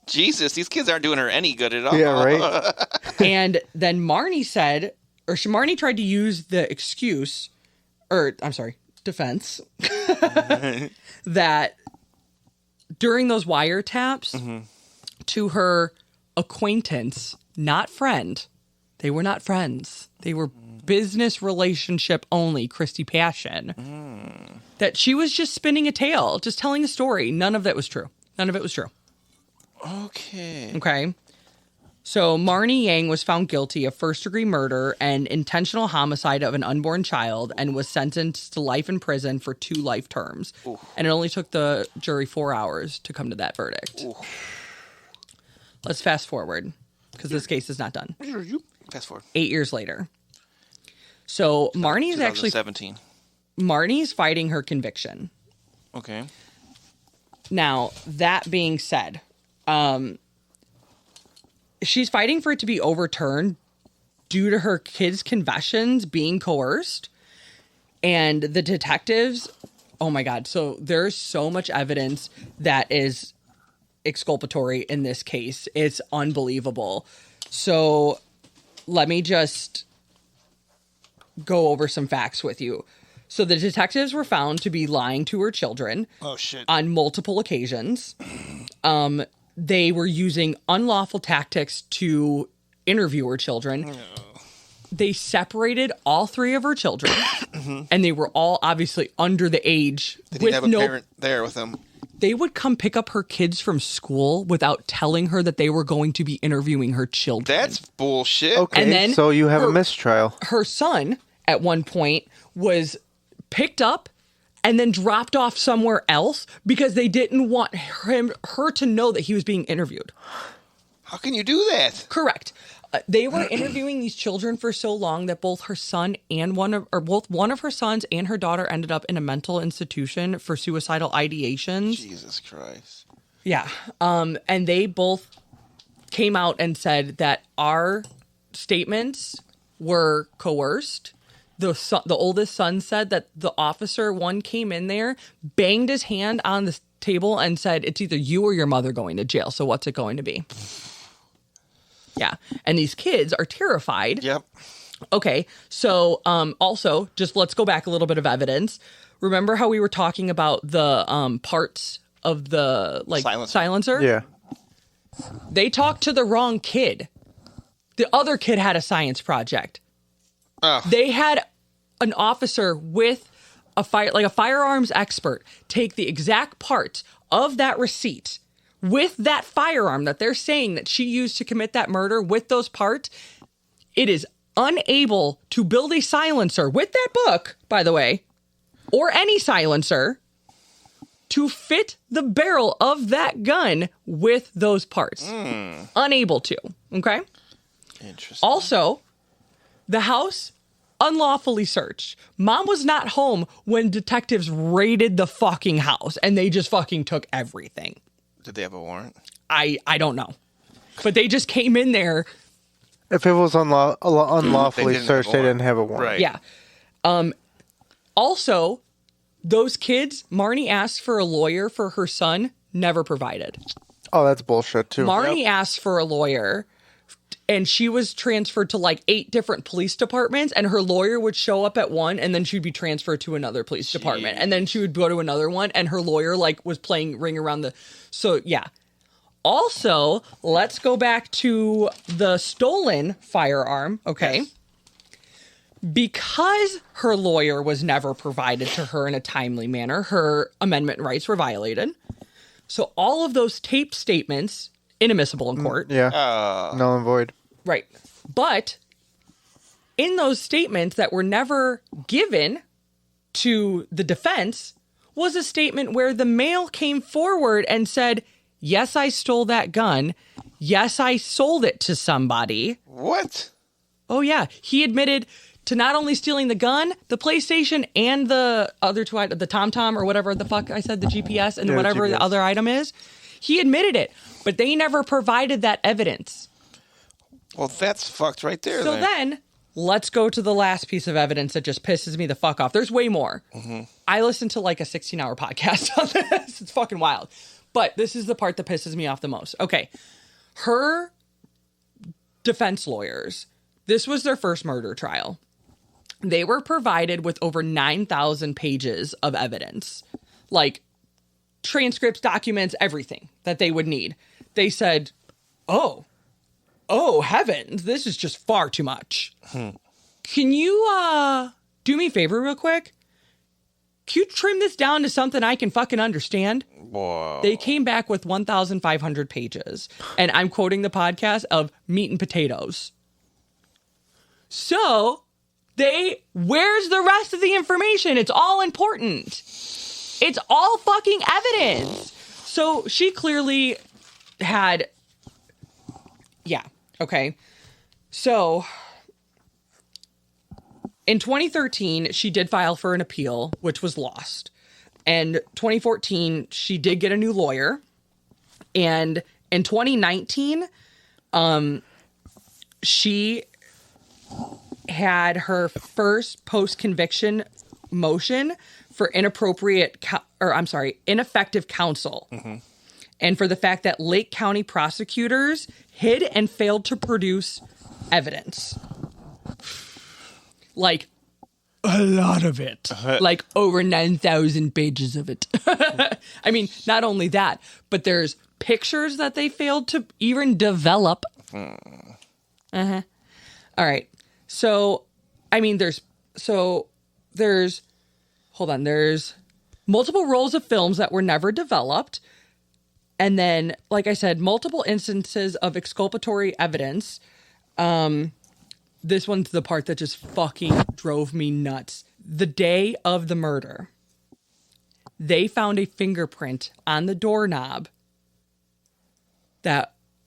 Jesus, these kids aren't doing her any good at all. Yeah, right? And then Marnie said, or Marnie tried to use the excuse, or I'm sorry, defense, that during those wiretaps to her acquaintance, not friend, they were not friends. They were business relationship only, Christy Passion. That she was just spinning a tale, just telling a story. None of that was true. None of it was true. Okay. Okay. So Marnie Yang was found guilty of first-degree murder and intentional homicide of an unborn child and was sentenced to life in prison for 2 life terms. Ooh. And it only took the jury 4 hours to come to that verdict. Ooh. Let's fast forward, because this case is not done. Fast forward. 8 years later. So Marnie's actually... 2017. Marnie's fighting her conviction. Okay. Now, that being said... she's fighting for it to be overturned due to her kids' confessions being coerced. And the detectives, oh my God. So there's so much evidence that is exculpatory in this case. It's unbelievable. So let me just go over some facts with you. So the detectives were found to be lying to her children. Oh, shit. On multiple occasions. They were using unlawful tactics to interview her children. Oh. They separated all 3 of her children, and they were all obviously under the age. They didn't have a parent there with them. They would come pick up her kids from school without telling her that they were going to be interviewing her children. That's bullshit. Okay, And then so you have a mistrial. Her son, at one point, was picked up and then dropped off somewhere else because they didn't want her to know that he was being interviewed. How can you do that? Correct. They were interviewing these children for so long that both her son and one of her sons and her daughter ended up in a mental institution for suicidal ideations. Jesus Christ. Yeah. And they both came out and said that our statements were coerced. The oldest son said that the officer came in there, banged his hand on the table and said, "It's either you or your mother going to jail. So what's it going to be?" Yeah. And these kids are terrified. Yep. Okay. So also, just let's go back a little bit of evidence. Remember how we were talking about the parts of the silencer? Yeah. They talked to the wrong kid. The other kid had a science project. Oh. They had an officer with a firearms expert take the exact parts of that receipt with that firearm that they're saying that she used to commit that murder with those parts. It is unable to build a silencer with that book, by the way, or any silencer to fit the barrel of that gun with those parts. Unable to. Okay. Interesting. Also, the house unlawfully searched. Mom was not home when detectives raided the fucking house and they just fucking took everything. Did they have a warrant? I don't know. But they just came in there. If it was unlawfully searched, they didn't have a warrant. Right. Yeah. Also, those kids, Marnie asked for a lawyer for her son, never provided. Oh, that's bullshit, too. Marnie asked for a lawyer, and she was transferred to like 8 different police departments, and her lawyer would show up at one, and then she'd be transferred to another police department, and then she would go to another one, and her lawyer was playing Ring Around the... So, yeah. Also, let's go back to the stolen firearm, okay? Yes. Because her lawyer was never provided to her in a timely manner, her amendment rights were violated. So all of those tape statements, inadmissible in court. Yeah. Null and void. Right. But in those statements that were never given to the defense was a statement where the male came forward and said, "Yes, I stole that gun. Yes, I sold it to somebody." What? Oh, yeah. He admitted to not only stealing the gun, the PlayStation, and the other 2 items, the TomTom or whatever the fuck I said, the GPS and whatever the other item is. He admitted it, but they never provided that evidence. Well, that's fucked right there. So then, let's go to the last piece of evidence that just pisses me the fuck off. There's way more. Mm-hmm. I listened to like a 16-hour podcast on this. It's fucking wild. But this is the part that pisses me off the most. Okay. Her defense lawyers, this was their first murder trial. They were provided with over 9,000 pages of evidence. Like transcripts, documents, everything that they would need. They said, oh heavens, this is just far too much. can you do me a favor real quick? Can you trim this down to something I can fucking understand? Whoa. They came back with 1,500 pages. And I'm quoting the podcast of meat and potatoes. So, where's the rest of the information? It's all important. It's all fucking evidence. So, she clearly had, yeah, okay. So, in 2013, she did file for an appeal, which was lost. And 2014, she did get a new lawyer. And in 2019, she had her first post-conviction motion for ineffective counsel. Mm-hmm. And for the fact that Lake County prosecutors hid and failed to produce evidence. Like, a lot of it. Like, over 9,000 pages of it. I mean, not only that, but there's pictures that they failed to even develop. All right. So, I mean, there's multiple rolls of films that were never developed. And then, like I said, multiple instances of exculpatory evidence. This one's the part that just fucking drove me nuts. The day of the murder, they found a fingerprint on the doorknob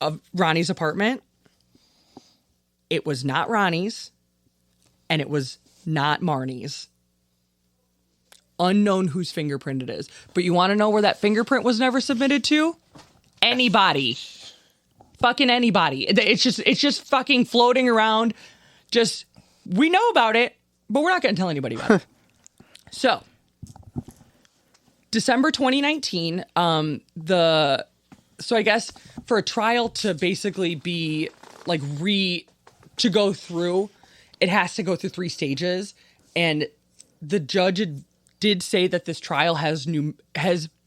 of Ronnie's apartment. It was not Ronnie's, and it was not Marnie's. Unknown whose fingerprint it is. But you want to know where that fingerprint was never submitted to? Anybody. Fucking anybody. It's just fucking floating around. Just, we know about it, but we're not going to tell anybody about it. So, December 2019, so I guess for a trial to basically be like to go through, it has to go through 3 stages. And the judge did say that this trial has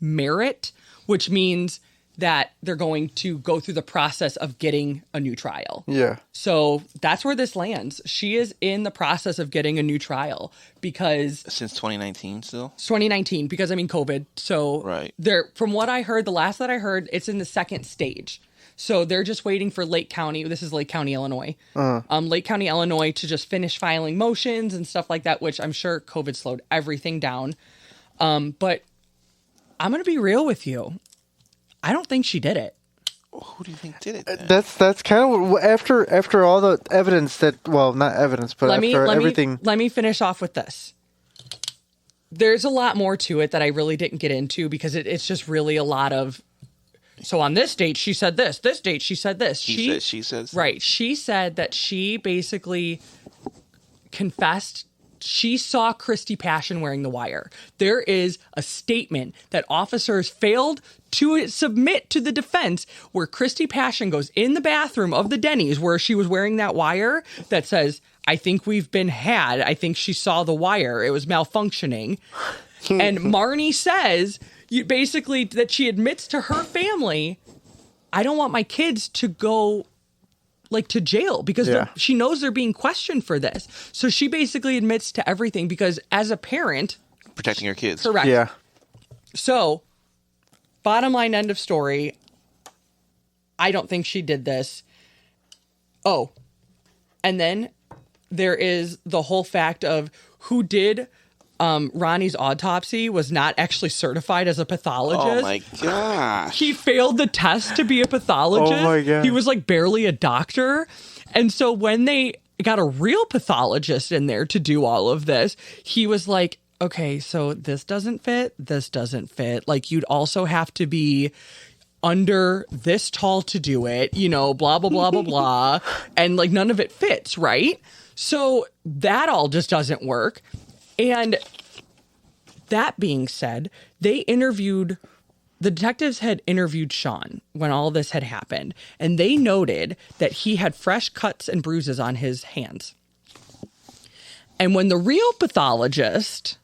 merit, which means that they're going to go through the process of getting a new trial. Yeah. So that's where this lands. She is in the process of getting a new trial because... Since 2019 still? 2019, because I mean COVID. So right. From what I heard, the last that I heard, it's in the 2nd stage. So they're just waiting for Lake County. This is Lake County, Illinois. Lake County, Illinois to just finish filing motions and stuff like that, which I'm sure COVID slowed everything down. But I'm going to be real with you. I don't think she did it. Who do you think did it then? That's kind of after all the evidence that, well, not evidence, but everything. Let me finish off with this. There's a lot more to it that I really didn't get into because it's just really a lot of. So on this date she said this. This date she said this. She says. Right. She said that she basically confessed. She saw Christy Passion wearing the wire. There is a statement that officers failed to submit to the defense where Christy Passion goes in the bathroom of the Denny's where she was wearing that wire that says, I think we've been had. I think she saw the wire. It was malfunctioning. And Marnie says basically that she admits to her family, I don't want my kids to go to jail because she knows they're being questioned for this. So she basically admits to everything because as a parent... Protecting her kids. Correct. Yeah. So, bottom line, end of story. I don't think she did this. Oh. And then there is the whole fact of who did Ronnie's autopsy was not actually certified as a pathologist. Oh my gosh. He failed the test to be a pathologist. Oh my God. He was barely a doctor. And so when they got a real pathologist in there to do all of this, he was like, okay, so this doesn't fit. This doesn't fit. You'd also have to be under this tall to do it, blah, blah, blah, blah, blah. And none of it fits, right? So that all just doesn't work. And that being said, the detectives had interviewed Sean when all this had happened, and they noted that he had fresh cuts and bruises on his hands. And when the real pathologist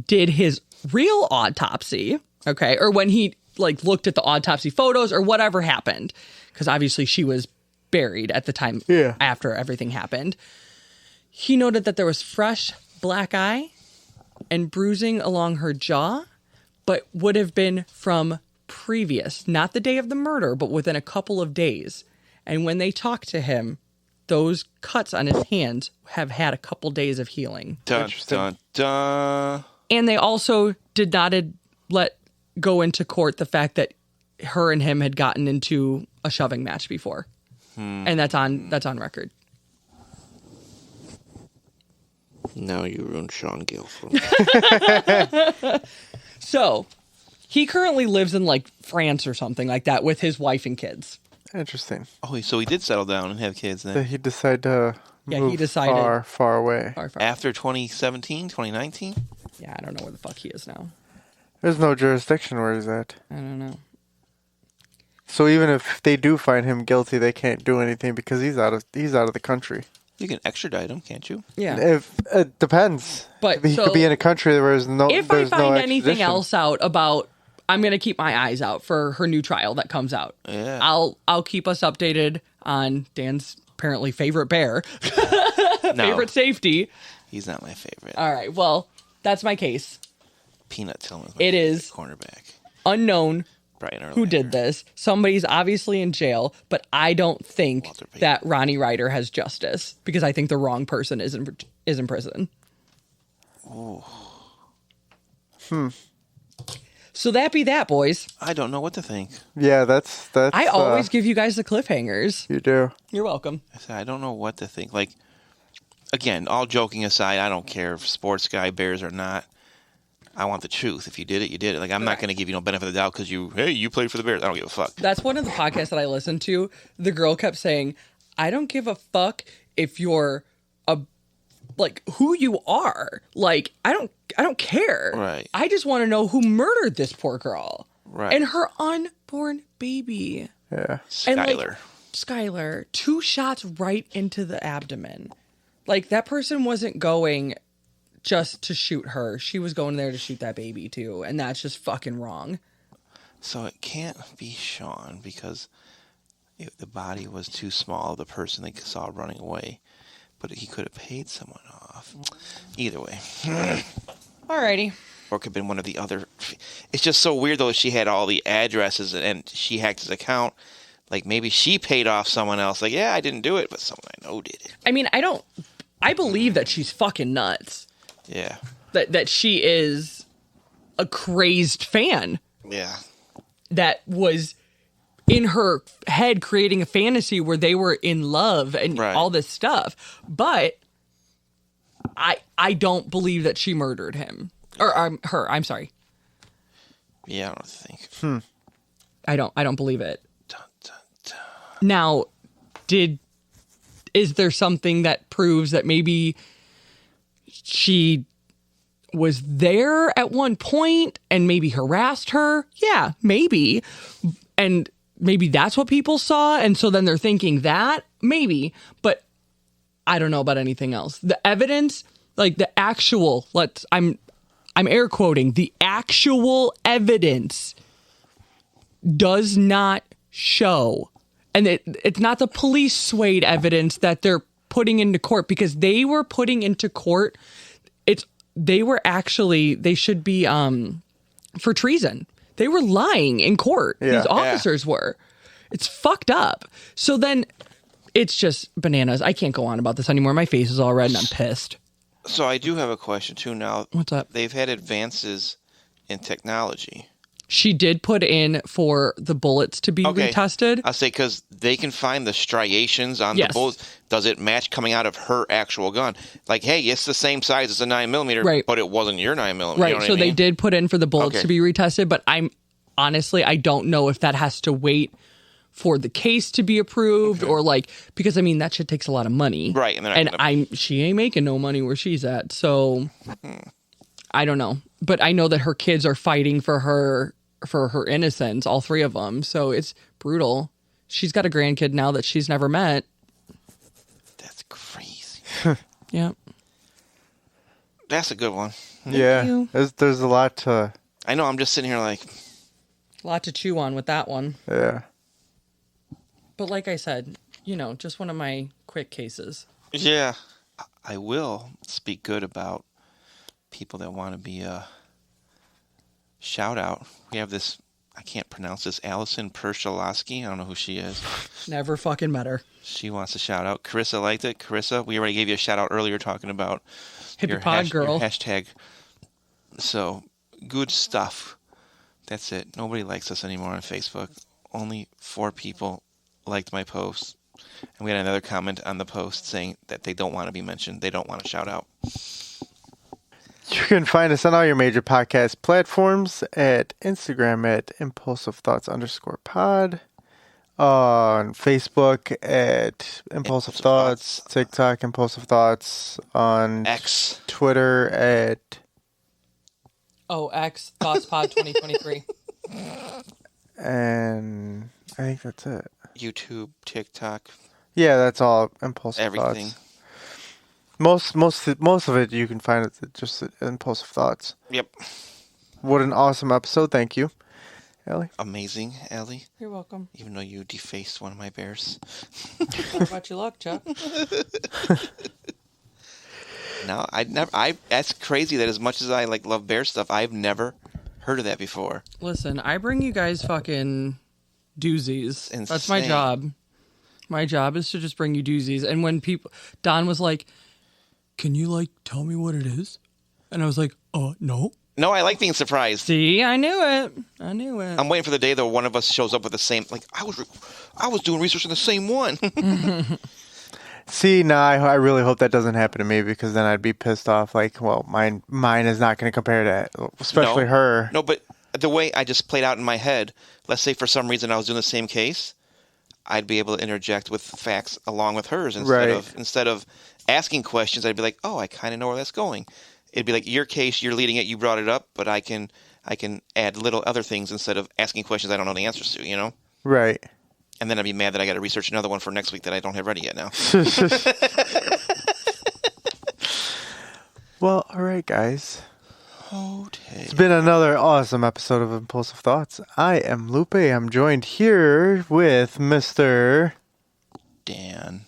did his real autopsy, okay, or when he looked at the autopsy photos or whatever happened, because obviously she was buried at the time after everything happened, he noted that there was fresh black eye and bruising along her jaw, but would have been from previous, not the day of the murder, but within a couple of days. And when they talked to him, those cuts on his hands have had a couple days of healing. Dun, dun, dun. And they also did not let go into court the fact that her and him had gotten into a shoving match before. And that's on record. Now you ruined Sean Gill for me. So, he currently lives in like France or something like that with his wife and kids. Interesting. Oh, so he did settle down and have kids then. He decided to move far away. Far. After 2017, 2019? Yeah, I don't know where the fuck he is now. There's no jurisdiction where he's at. I don't know. So even if they do find him guilty, they can't do anything because he's out of the country. You can extradite him, can't you? Yeah. If it depends. But he could be in a country where there's no. If I find anything extradition. else out about, I'm gonna keep my eyes out for her new trial that comes out. Yeah. I'll keep us updated on Dan's apparently favorite bear, No, favorite safety. he's not my favorite. All right. Well, that's my case. Peanut Tillman's my It favorite is cornerback. Unknown Brian Urlacher. who did this. Somebody's obviously in jail, but I don't think Walter Payton. that Rhoni Reuter has justice because I think the wrong person is in prison. Oh, So that be that, boys. I don't know what to think. Yeah, that's. I always give you guys the cliffhangers. You do. You're welcome. I said, I don't know what to think. Like, again, all joking aside, I don't care if sports guy bears or not. I want the truth. If you did it, you did it. Like, I'm not going to give you no benefit of the doubt because you played for the Bears. I don't give a fuck. That's one of the podcasts that I listened to. The girl kept saying, I don't give a fuck if you're who you are. Like, I don't care. Right. I just want to know who murdered this poor girl. Right. And her unborn baby. Yeah. And, like, Skyler. Skylar, 2 shots right into the abdomen. Like, that person wasn't going just to shoot her. She was going there to shoot that baby, too. And that's just fucking wrong. So it can't be Sean because the body was too small of the person they saw running away. But he could have paid someone off. Either way. Alrighty. Or it could have been one of the other. It's just so weird, though, she had all the addresses and she hacked his account. Like, maybe she paid off someone else. Like, yeah, I didn't do it, but someone I know did it. I mean, I believe that she's fucking nuts. Yeah. That she is a crazed fan Yeah. that was in her head creating a fantasy where they were in love and Right. all this stuff. But I don't believe that she murdered him. Or her, I'm sorry. Yeah, I don't think. I don't believe it. Dun, dun, dun. Now, is there something that proves that maybe she was there at one point and maybe harassed her? Yeah, maybe. And maybe that's what people saw. And so then they're thinking that maybe, but I don't know about anything else. The evidence, like the actual, I'm air quoting, the actual evidence does not show. And it's not the police swayed evidence that they're putting into court because they were putting into court. They should be for treason. They were lying in court. Yeah. These officers were. It's fucked up. So then it's just bananas. I can't go on about this anymore. My face is all red and I'm pissed. So I do have a question, too, now. What's up? They've had advances in technology. She did put in for the bullets to be retested. I'll say because they can find the striations on the bullets. Does it match coming out of her actual gun? Like, hey, it's the same size as a 9mm, Right. but it wasn't your 9mm. Right. You know what So I mean? they did put in for the bullets Okay. to be retested, but I don't know if that has to wait for the case to be approved or because I mean that shit takes a lot of money. Right. And she ain't making no money where she's at. So I don't know. But I know that her kids are fighting for her innocence, all 3 of them. So it's brutal. She's got a grandkid now that she's never met. That's crazy. Yeah. That's a good one. Yeah. There's a lot to. I know. I'm just sitting here like. A lot to chew on with that one. Yeah. But like I said, just one of my quick cases. Yeah. I will speak good about people that want to be a shout out. We have this, I can't pronounce this, Allison Pershalaski. I don't know who she is. Never fucking met her. She wants a shout out. Carissa liked it. Carissa, we already gave you a shout out earlier talking about Hippie pod girl. your hashtag. So, good stuff. That's it. Nobody likes us anymore on Facebook. Only 4 people liked my post. And we had another comment on the post saying that they don't want to be mentioned. They don't want a shout out. You can find us on all your major podcast platforms, at Instagram at impulsivethoughts_pod, on Facebook at Impulsive Thoughts, TikTok Impulsive Thoughts, on X, Twitter at X ThoughtsPod 2023. And I think that's it. YouTube, TikTok. Yeah, that's all Impulsive Everything. Thoughts. Most of it you can find it just at Impulsive Thoughts. Yep. What an awesome episode. Thank you, Alli. Amazing, Alli. You're welcome. Even though you defaced one of my bears. How about your luck, Chuck? No, that's crazy that as much as I love bear stuff, I've never heard of that before. Listen, I bring you guys fucking doozies. Insane. That's my job. My job is to just bring you doozies. And when Don was like, can you tell me what it is? And I was like, no. No, I like being surprised. See, I knew it. I'm waiting for the day that one of us shows up with the same, I was doing research on the same one. See, I really hope that doesn't happen to me, because then I'd be pissed off. Mine is not going to compare to that, especially her. No, but the way I just played out in my head, let's say for some reason I was doing the same case, I'd be able to interject with facts along with hers instead of asking questions. I'd be like, oh, I kind of know where that's going. It'd be like your case, you're leading it, you brought it up, but I can add little other things instead of asking questions I don't know the answers to, you know? Right. And then I'd be mad that I got to research another one for next week that I don't have ready yet now. Well, all right, guys. Okay. It's been another awesome episode of Impulsive Thoughts. I am Lupe. I'm joined here with Mr. Dan.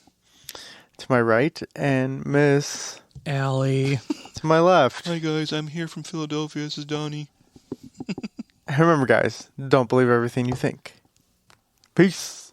to my right, and Miss Alli. to my left. Hi, guys. I'm here from Philadelphia. This is Donnie. Remember, guys, don't believe everything you think. Peace.